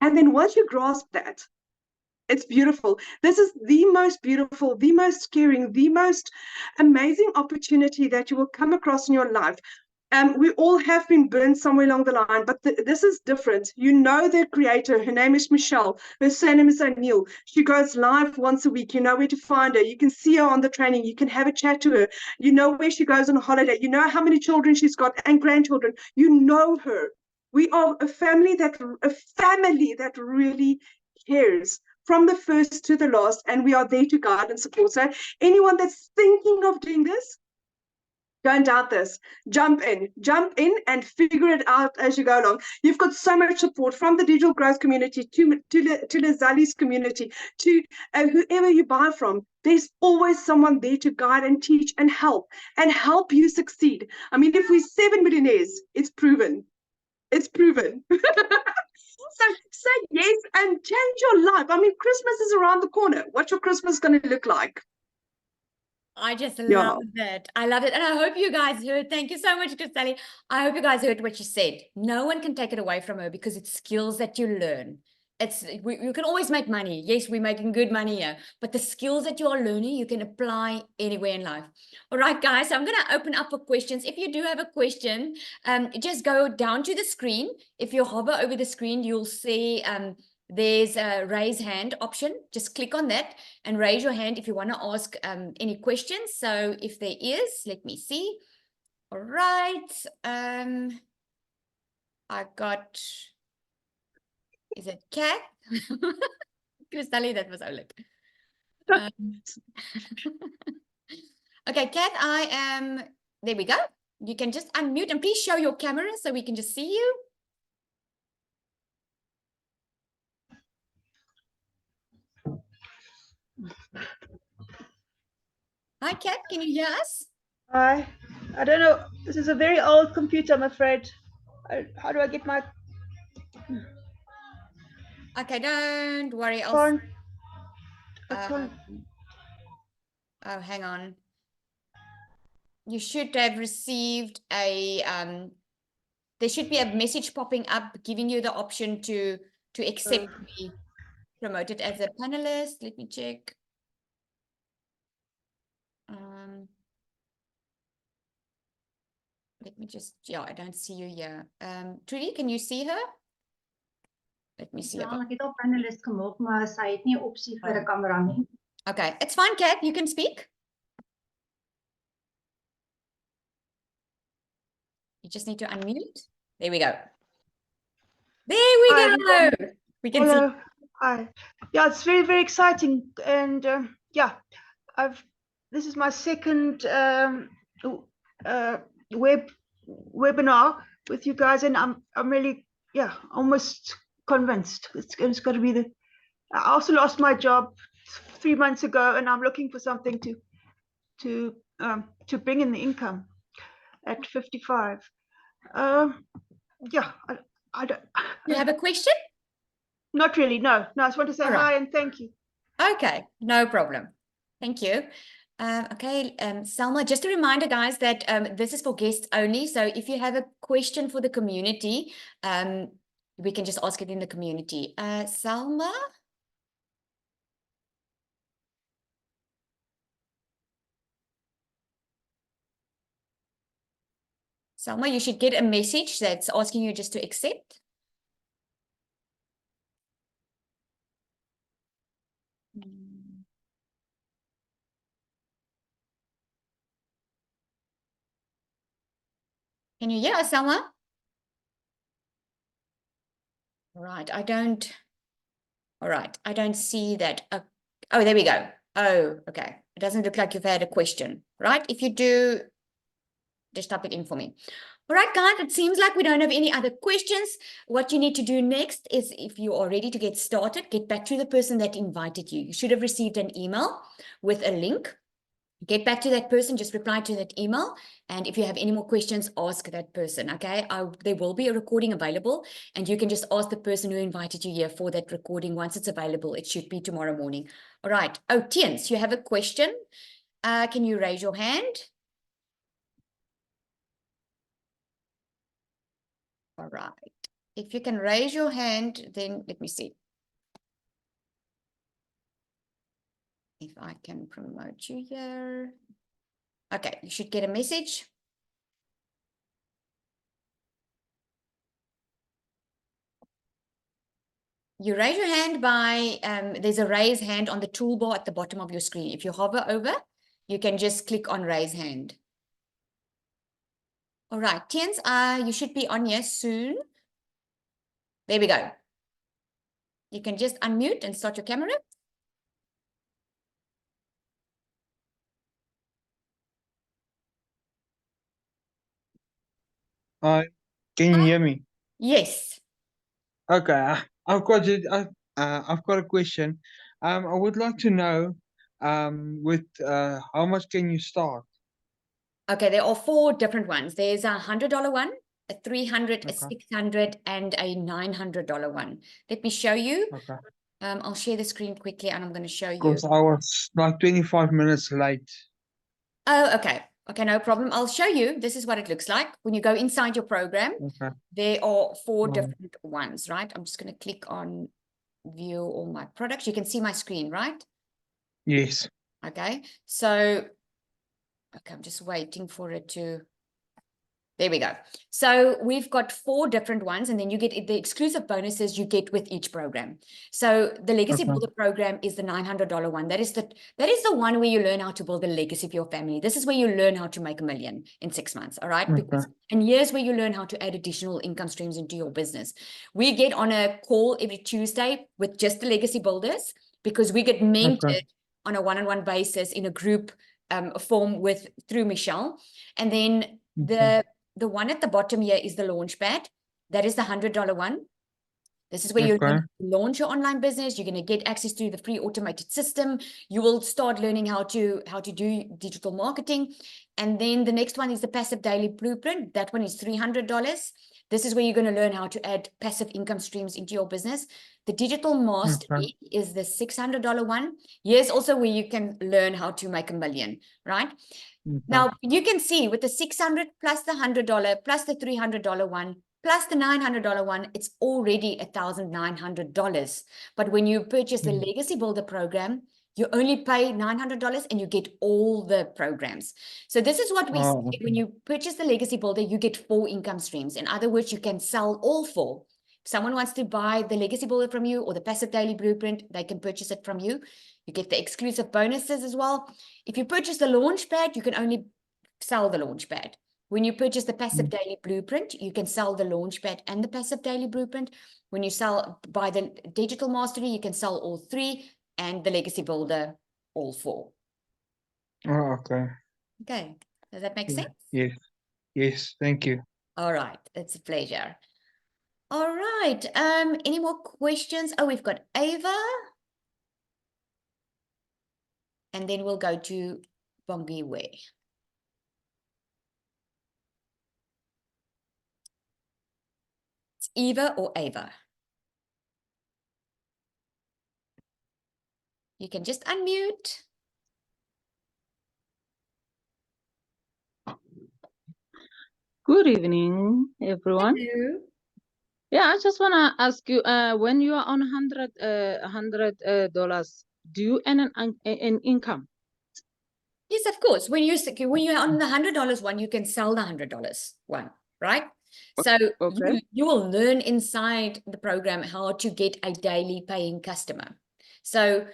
And then once you grasp that, it's beautiful. This is the most beautiful, the most caring, the most amazing opportunity that you will come across in your life. We all have been burned somewhere along the line, but this is different. You know the creator. Her name is Michelle. Her surname is O'Neill. She goes live once a week. You know where to find her. You can see her on the training. You can have a chat to her. You know where she goes on holiday. You know how many children she's got and grandchildren. You know her. We are a family that really cares from the first to the last, and we are there to guide and support. So anyone that's thinking of doing this, don't doubt this. Jump in and figure it out as you go along. You've got so much support from the digital growth community to the Zali's community, to whoever you buy from. There's always someone there to guide and teach and help you succeed. I mean, if we're 7 millionaires, it's proven. It's proven. So say yes and change your life. I mean, Christmas is around the corner. What's your Christmas going to look like? I just love it. I love it. And I hope you guys heard. Thank you so much, Christell. I hope you guys heard what she said. No one can take it away from her because it's skills that you learn. You can always make money. Yes, we're making good money here, but the skills that you are learning, you can apply anywhere in life. All right, guys, so I'm going to open up for questions. If you do have a question, just go down to the screen. If you hover over the screen, you'll see there's a raise hand option. Just click on that and raise your hand if you want to ask any questions. So if there is, let me see. All right. I got... Is it Kat? Christell, that was Oleg. Okay, Kat, I am... There we go. You can just unmute and please show your camera so we can just see you. Hi, Kat, can you hear us? Hi. I don't know. This is a very old computer, I'm afraid. How do I get my... Okay, don't worry. phone? Oh, hang on. You should have received a there should be a message popping up giving you the option to accept be promoted as a panelist. Let me check. Let me just, yeah, I don't see you here. Trudy, can you see her? Let me see. Ja, ek het al panelist gemaak, maar sy het nie 'n opsie vir 'n kamera nie. Okay, it's fine, Kat. You can speak. You just need to unmute. There we go. There we go. We can see. Hi. Yeah, it's very, very exciting. And yeah, this is my second webinar with you guys, and I'm really, yeah, almost convinced it's going to be I also lost my job 3 months ago, and I'm looking for something to bring in the income at 55. Yeah, I don't. You have a question? Not really, no. I just want to say hi and thank you. Okay, no problem. Thank you. Okay, Selma, just a reminder, guys, that this is for guests only. So if you have a question for the community, we can just ask it in the community. Selma? Selma, you should get a message that's asking you just to accept. Can you hear us, Selma? All right, I don't. All right, I don't see that. Oh, there we go. Oh, okay. It doesn't look like you've had a question, right? If you do, just type it in for me. All right, guys, it seems like we don't have any other questions. What you need to do next is, if you are ready to get started, get back to the person that invited you. You should have received an email with a link. Get back to that person, just reply to that email. And if you have any more questions, ask that person, okay? There will be a recording available, and you can just ask the person who invited you here for that recording once it's available. It should be tomorrow morning. All right. Oh, Tiens, you have a question. Can you raise your hand? All right. If you can raise your hand, then let me see if I can promote you here. Okay, you should get a message. You raise your hand by, there's a raise hand on the toolbar at the bottom of your screen. If you hover over, you can just click on raise hand. All right, Tiens, you should be on here soon. There we go. You can just unmute and start your camera. Hi, can you hear me? Yes. Okay, I've got it. I've got a question. I would like to know, with how much can you start? Okay, there are 4 different ones. There's a $100 one, a $300, a Okay. $600, and a $900 one. Let me show you. Okay. I'll share the screen quickly, and I'm going to show you. Because I was like 25 minutes late. Oh, okay. Okay, no problem. I'll show you. This is what it looks like. When you go inside your program, Okay. there are 4 Mm. different ones, right? I'm just going to click on view all my products. You can see my screen, right? Yes. Okay. So, okay, I'm just waiting for it to. There we go. So we've got 4 different ones, and then you get the exclusive bonuses you get with each program. So the Legacy Okay. Builder program is the $900 one. That is the one where you learn how to build a legacy for your family. This is where you learn how to make $1 million in 6 months. All right. Okay. And here's where you learn how to add additional income streams into your business. We get on a call every Tuesday with just the Legacy Builders, because we get mentored on a one-on-one basis in a group form through Michelle. And then the one at the bottom here is the Launchpad. That is the $100 one. This is where you launch your online business. You're going to get access to the free automated system. You will start learning how to do digital marketing. And then the next one is the Passive Daily Blueprint. That one is $300. This is where you're going to learn how to add passive income streams into your business. The Digital Mastery is the $600 one. Here's also where you can learn how to make $1 million, right? Now, you can see with the $600 plus the $100 plus the $300 one plus the $900 one, it's already $1,900. But when you purchase the Legacy Builder program, you only pay $900 and you get all the programs. So this is what we say. When you purchase the Legacy Builder, you get 4 income streams. In other words, you can sell all 4. If someone wants to buy the Legacy Builder from you or the Passive Daily Blueprint, they can purchase it from you. You get the exclusive bonuses as well. If you purchase the Launchpad, you can only sell the Launchpad. When you purchase the Passive Daily Blueprint, you can sell the Launchpad and the Passive Daily Blueprint. When you buy the Digital Mastery, you can sell all 3, and the Legacy Builder, all 4. Oh, okay. Okay. Does that make sense? Yes. Yes. Thank you. All right. It's a pleasure. All right. Any more questions? Oh, we've got Ava. And then we'll go to Bongiwe. It's Eva or Ava. You can just unmute. Good evening, everyone. Hello. Yeah, I just want to ask you, when you are on $100, do you earn an income? Yes, of course. When you're on the $100 one, you can sell the $100 one, right? So you will learn inside the program how to get a daily paying customer. So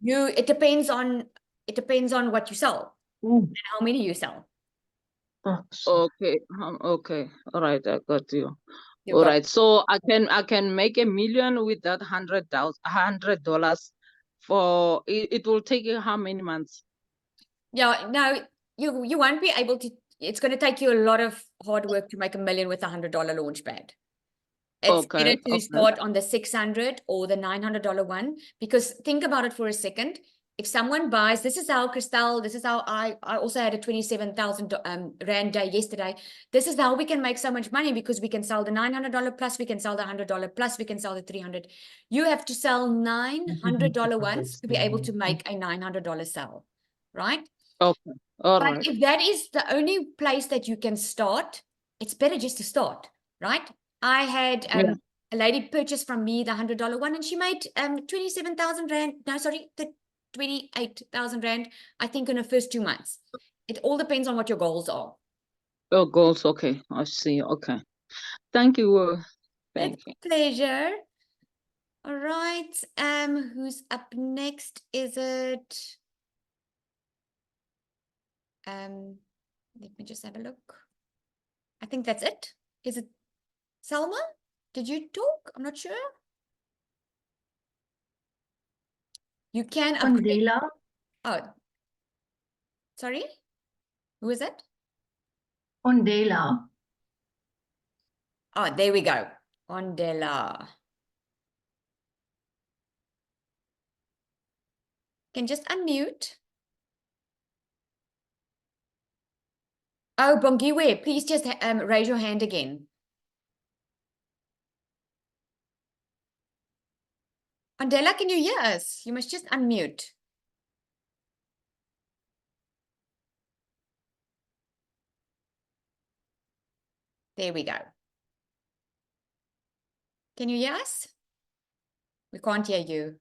it depends on what you sell and how many you sell. Okay. Okay. All right. I got you. You All got right. So I can make $1 million with that $100 for it will take you how many months? Yeah, no, you won't be able to. It's going to take you a lot of hard work to make $1 million with $100 launch pad. It's better Okay. to start on the 600 or the $900 one, because think about it for a second. If someone buys, this is how Christell, this is how I also had a 27,000 Rand day yesterday. This is how we can make so much money, because we can sell the $900 plus, we can sell the $100 plus, we can sell the 300. You have to sell $900 ones to be able to make a $900 sell, right? Okay. All But right. if that is the only place that you can start, it's better just to start, right? I had Yeah. a lady purchase from me the $100 one, and she made 27,000 Rand. No, sorry, the 28,000 Rand, I think, in the first 2 months. It all depends on what your goals are. Oh, goals. Okay. I see. Okay. Thank you. Thank It's you. a pleasure. All right. Who's up next? Is it let me just have a look. I think that's it. Is it Salma? Did you talk? I'm not sure. You can upgrade. Ondela. Oh, sorry. Who is it? Ondela. Oh, there we go. Ondela. Can just unmute. Oh, Bongiwe, please just raise your hand again. Ondela, can you hear us? You must just unmute. There we go. Can you hear us? We can't hear you.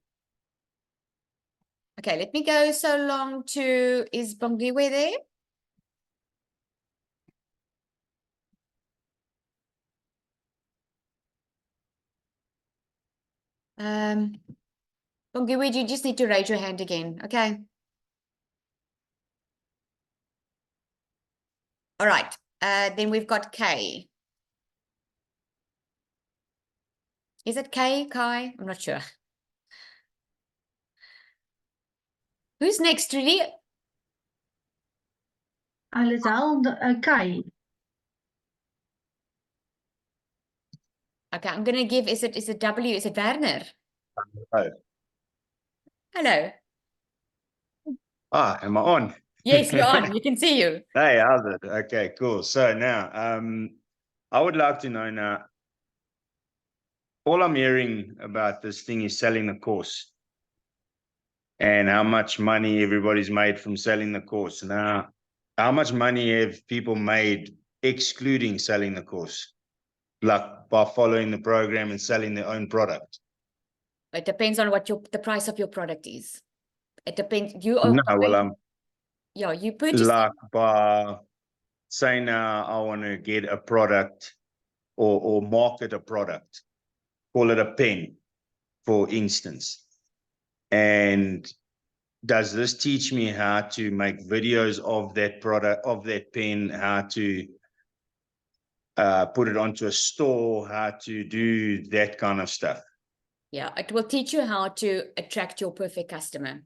Okay, let me go so long to, is Bongiwe there? Bongiwe, you just need to raise your hand again, okay? All right, then we've got Kay. Is it Kay, Kai? I'm not sure. Who's next, really? Alisal Kai. Okay, I'm gonna give, is it W, is it Werner? Hi. Hello. Am I on? Yes, you're on, you can see you. Hey, how's it? Okay, cool. So now, I would like to know now, all I'm hearing about this thing is selling the course and how much money everybody's made from selling the course. Now, how much money have people made excluding selling the course? Like by following the program and selling their own product? It depends on what the price of your product is. It depends. You are No, well, yeah, you purchase like by saying now I want to get a product or market a product, call it a pen, for instance. And does this teach me how to make videos of that product, of that pen, how to put it onto a store, how to do that kind of stuff? Yeah, it will teach you how to attract your perfect customer.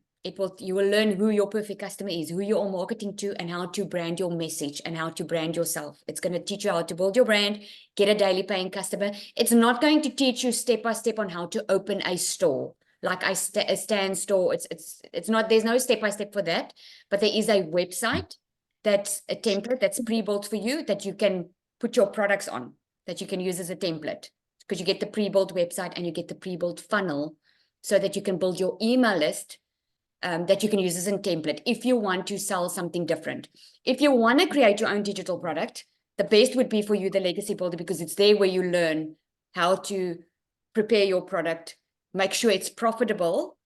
You will learn who your perfect customer is, who you are marketing to, and how to brand your message and how to brand yourself. It's going to teach you how to build your brand, get a daily paying customer. It's not going to teach you step by step on how to open a store, like a stand store. It's not, there's no step by step for that, but there is a website that's a template that's pre-built for you that you can put your products on, that you can use as a template. Because you get the pre-built website and you get the pre-built funnel so that you can build your email list that you can use as a template if you want to sell something different. If you want to create your own digital product, the best would be for you the Legacy Builder, because it's there where you learn how to prepare your product, make sure it's profitable,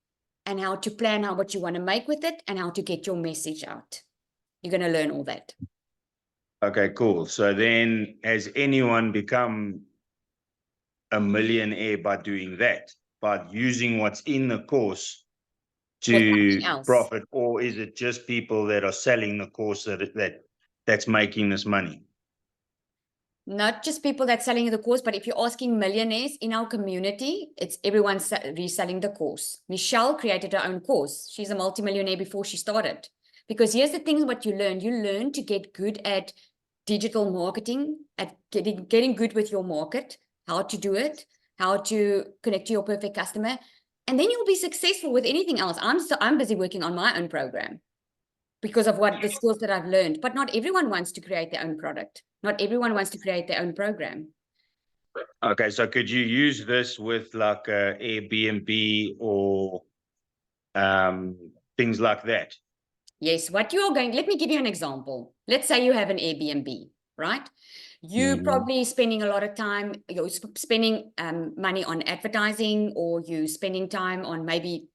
and how to plan how much you want to make with it and how to get your message out. You're going to learn all that. Okay, cool. So then has anyone become a millionaire by doing that, by using what's in the course to profit, or is it just people that are selling the course that that's making this money? Not just people that's selling the course, but if you're asking millionaires in our community, it's everyone reselling the course. Michelle created her own course. She's a multimillionaire before she started. Because here's the thing, what you learn to get good at digital marketing, at getting good with your market, how to do it, how to connect to your perfect customer, and then you'll be successful with anything else. I'm busy working on my own program because of what the skills that I've learned, but not everyone wants to create their own product. Not everyone wants to create their own program. Okay, so could you use this with like Airbnb or things like that? Yes, what you're going, let me give you an example. Let's say you have an Airbnb, right? You're probably spending a lot of time, you're spending money on advertising, or you spending time on maybe,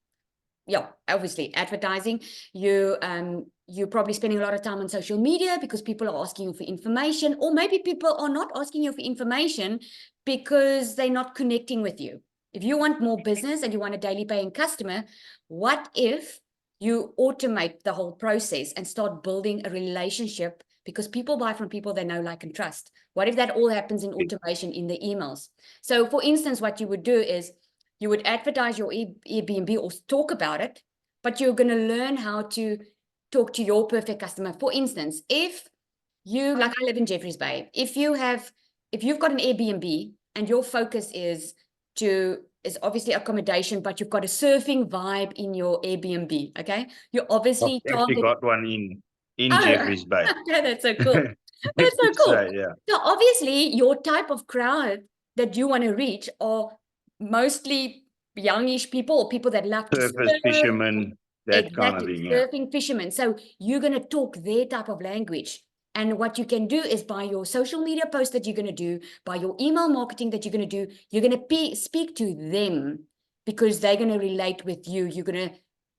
yeah, obviously advertising. You're probably spending a lot of time on social media because people are asking you for information, or maybe people are not asking you for information because they're not connecting with you. If you want more business and you want a daily paying customer, what if you automate the whole process and start building a relationship, because people buy from people they know, like, and trust? What if that all happens in automation in the emails? So for instance, what you would do is you would advertise your Airbnb or talk about it, but you're going to learn how to talk to your perfect customer. For instance, if you, like, I live in Jeffreys Bay, if you've got an Airbnb and your focus is obviously accommodation, but you've got a surfing vibe in your Airbnb, okay? You're obviously I've actually got one in Jeffreys Bay. Yeah, that's so cool. That's so cool. So, yeah. So obviously your type of crowd that you want to reach are mostly youngish people, or people that love to Surfers, surf. fishermen, that kind of thing. Yeah. Surfing fishermen. So you're going to talk their type of language. And what you can do is, by your social media post that you're going to do, by your email marketing that you're going to do, you're going to speak to them because they're going to relate with you.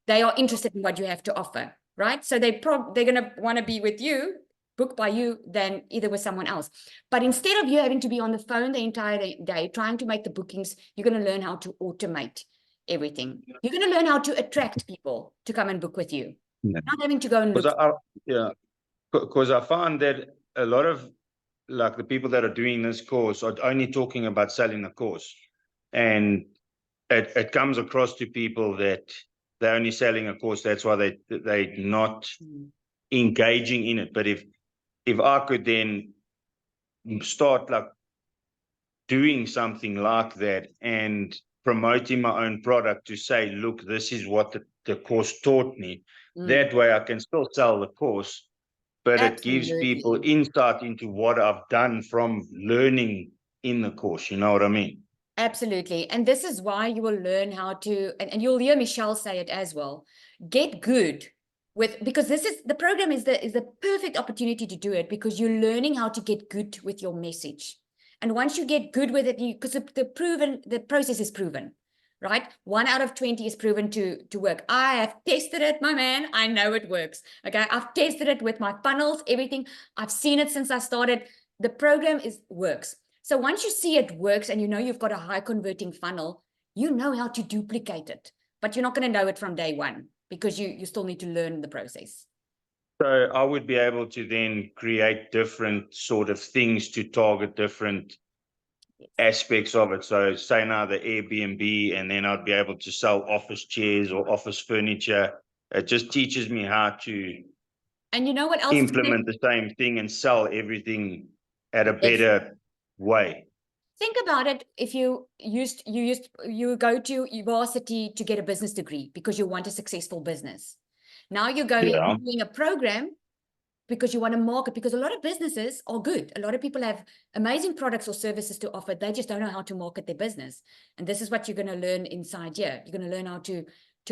They are interested in what you have to offer, right? So they're going to want to be with you, booked by you, than either with someone else. But instead of you having to be on the phone the entire day trying to make the bookings, you're going to learn how to automate everything. You're going to learn how to attract people to come and book with you, not having to go and look. Because I find that a lot of, like, the people that are doing this course are only talking about selling the course, and it comes across to people that they're only selling a course. That's why they're not engaging in it. But if I could then start like doing something like that and promoting my own product to say, look, this is what the course taught me. That way I can still sell the course, but it gives people insight into what I've done from learning in the course. You know what I mean? Absolutely. And this is why you will learn how to, and you'll hear Michelle say it as well, get good with, because the program is the perfect opportunity to do it, because you're learning how to get good with your message. And once you get good with it, because the process is proven, right? 1 out of 20 is proven to work. I have tested it, my man. I know it works. Okay. I've tested it with my funnels, everything. I've seen it since I started. The program works. So once you see it works and you know you've got a high converting funnel, you know how to duplicate it, but you're not going to know it from day one, because you still need to learn the process. So I would be able to then create different sort of things to target different aspects of it. So say now the Airbnb, and then I'd be able to sell office chairs or office furniture. It just teaches me how to, and you know what else, implement the same thing and sell everything at a better way. Think about it. If you go to university to get a business degree because you want a successful business. Now you're doing a program because you want to market, because a lot of businesses are good. A lot of people have amazing products or services to offer. They just don't know how to market their business. And this is what you're going to learn inside here. You're going to learn how to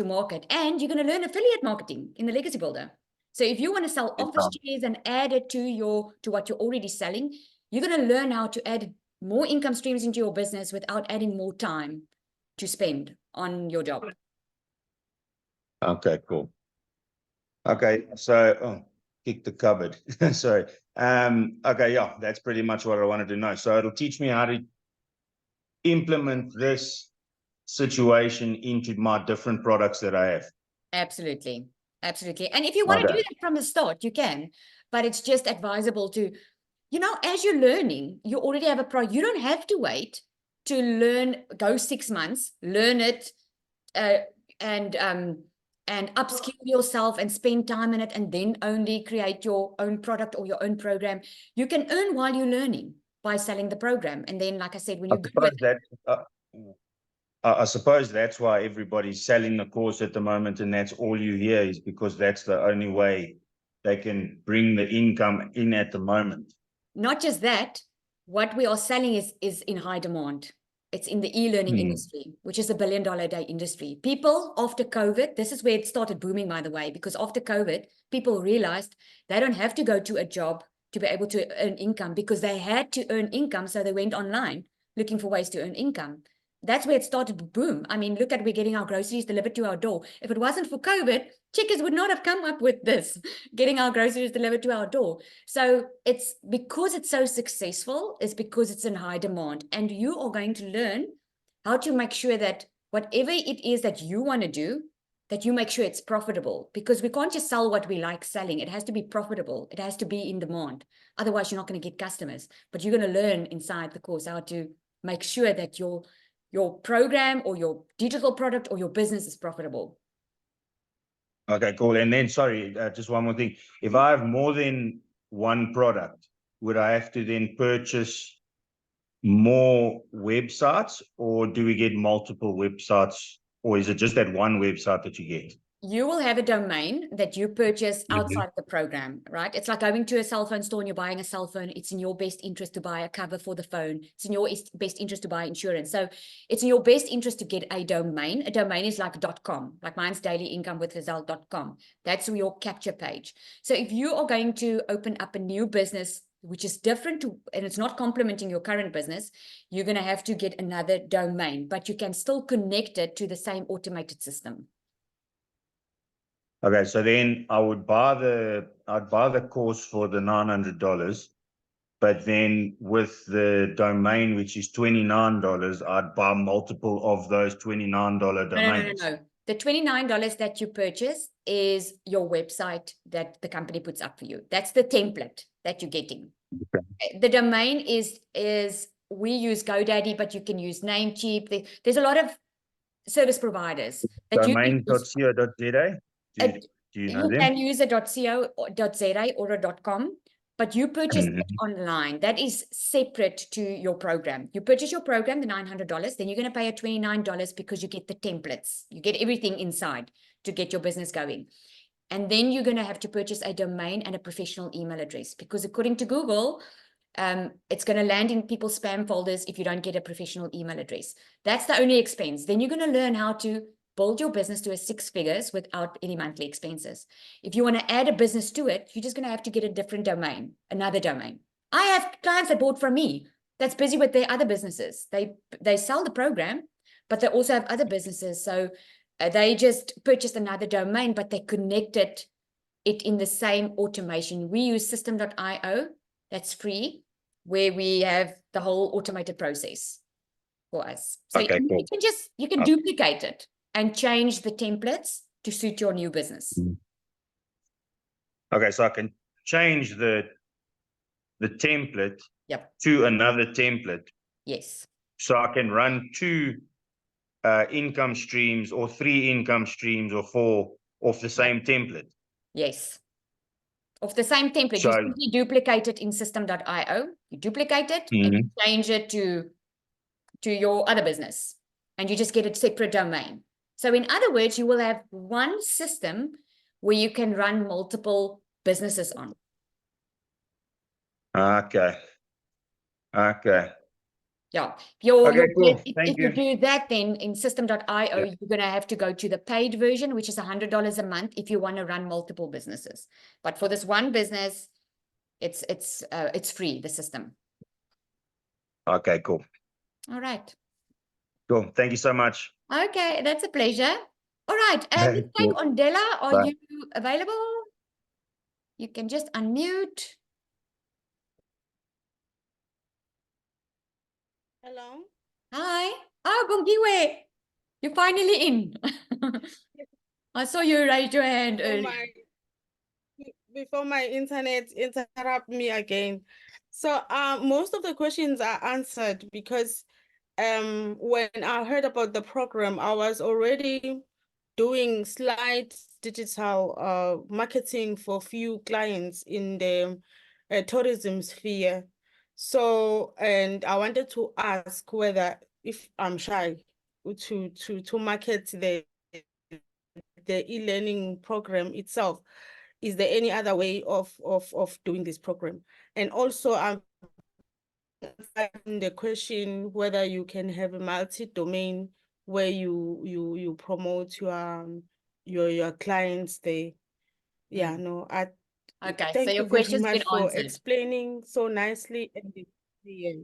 market, and you're going to learn affiliate marketing in the Legacy Builder. So if you want to sell office chairs and add it to what you're already selling, you're going to learn how to add more income streams into your business without adding more time to spend on your job. Okay, cool. Okay, so kick the cupboard. Sorry. Okay, yeah, that's pretty much what I wanted to know. So it'll teach me how to implement this situation into my different products that I have. Absolutely. Absolutely. And if you want to do that from the start, you can. but it's just advisable to, you know, as you're learning, you already have a product. You don't have to wait to learn, go 6 months, learn it, and upskill yourself and spend time in it, and then only create your own product or your own program. You can earn while you're learning by selling the program. And then, like I said, when you're good with it, I suppose that's why everybody's selling the course at the moment, and that's all you hear, is because that's the only way they can bring the income in at the moment. not just that, what we are selling is in high demand. It's in the e-learning industry, which is $1 billion a day industry. People after COVID, this is where it started booming, by the way, because after COVID, people realized they don't have to go to a job to be able to earn income, because they had to earn income. So they went online looking for ways to earn income. That's where it started to boom. I mean, look at, we're getting our groceries delivered to our door. If it wasn't for COVID, Checkers would not have come up with this, getting our groceries delivered to our door. So it's because it's so successful, it's because it's in high demand. And you are going to learn how to make sure that whatever it is that you want to do, that you make sure it's profitable, because we can't just sell what we like selling. It has to be profitable. It has to be in demand. Otherwise, you're not going to get customers. But you're going to learn inside the course how to make sure that your program or your digital product or your business is profitable. Okay, cool. And then, sorry, just one more thing. If I have more than one product, would I have to then purchase more websites, or do we get multiple websites, or is it just that one website that you get? You will have a domain that you purchase outside of the program, right? It's like going to a cell phone store and you're buying a cell phone. It's in your best interest to buy a cover for the phone. It's in your best interest to buy insurance. So it's in your best interest to get a domain. A domain is like .com, like mine's dailyincomeWithRazelle.com. That's your capture page. So if you are going to open up a new business, which is different to, and it's not complementing your current business, you're going to have to get another domain, but you can still connect it to the same automated system. Okay, so then I'd buy the course for the $900, but then with the domain, which is $29, I'd buy multiple of those $29 domains. No. The $29 that you purchase is your website that the company puts up for you. That's the template that you're getting. Okay. The domain is we use GoDaddy, but you can use Namecheap. There's a lot of service providers that Domain.co.za. Do you know them? You can use a .co.za or a .com, but you purchase it online. That is separate to your program. You purchase your program, the $900, then you're going to pay a $29 because you get the templates. You get everything inside to get your business going. And then you're going to have to purchase a domain and a professional email address, because according to Google, it's going to land in people's spam folders if you don't get a professional email address. That's the only expense. Then you're going to learn how to build your business to a 6 figures without any monthly expenses. If you want to add a business to it, you're just going to have to get a different domain, another domain. I have clients that bought from me that's busy with their other businesses. They sell the program, but they also have other businesses. So they just purchased another domain, but they connected it in the same automation. We use system.io. That's free, where we have the whole automated process for us. So okay, cool. you can duplicate it and change the templates to suit your new business. Okay, so I can change the template to another template. Yes. So I can run 2 income streams or 3 income streams or 4 off the same template. Yes. Of the same template, so, you simply duplicate it in system.io. You duplicate it and you change it to your other business, and you just get a separate domain. So in other words, you will have one system where you can run multiple businesses on. Okay. Yeah. Cool. If you do that, then in system.io, you're going to have to go to the paid version, which is $100 a month if you want to run multiple businesses. But for this one business, it's free, the system. Okay, cool. All right. Cool. Thank you so much. Okay, that's a pleasure. All right. And let's take Ondela. Are you available? You can just unmute. Hello. Hi. Oh, Bongiwe. You're finally in. I saw you raise your hand earlier. before my internet interrupt me again. So most of the questions are answered because when I heard about the program, I was already doing slight digital marketing for few clients in the tourism sphere. So, and I wanted to ask whether if I'm shy to market the e-learning program itself, is there any other way of doing this program? And also I'm the question whether you can have a multi-domain where you promote your clients there. Yeah, no, Okay, so thank your you very question's been much for answered. explaining so nicely and clear.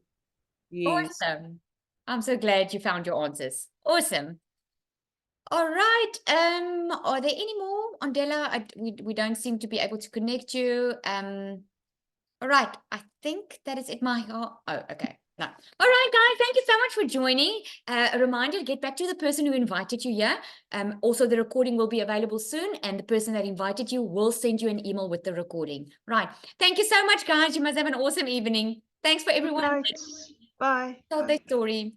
Yes. Awesome. I'm so glad you found your answers. Awesome. All right. Are there any more, Andela? We don't seem to be able to connect you. All right. I think that is it. Oh, okay. No. All right, guys. Thank you so much for joining. A reminder: get back to the person who invited you here. Also, the recording will be available soon, and the person that invited you will send you an email with the recording. Right. Thank you so much, guys. You must have an awesome evening. Thanks for Good everyone. night. Bye. Told their story.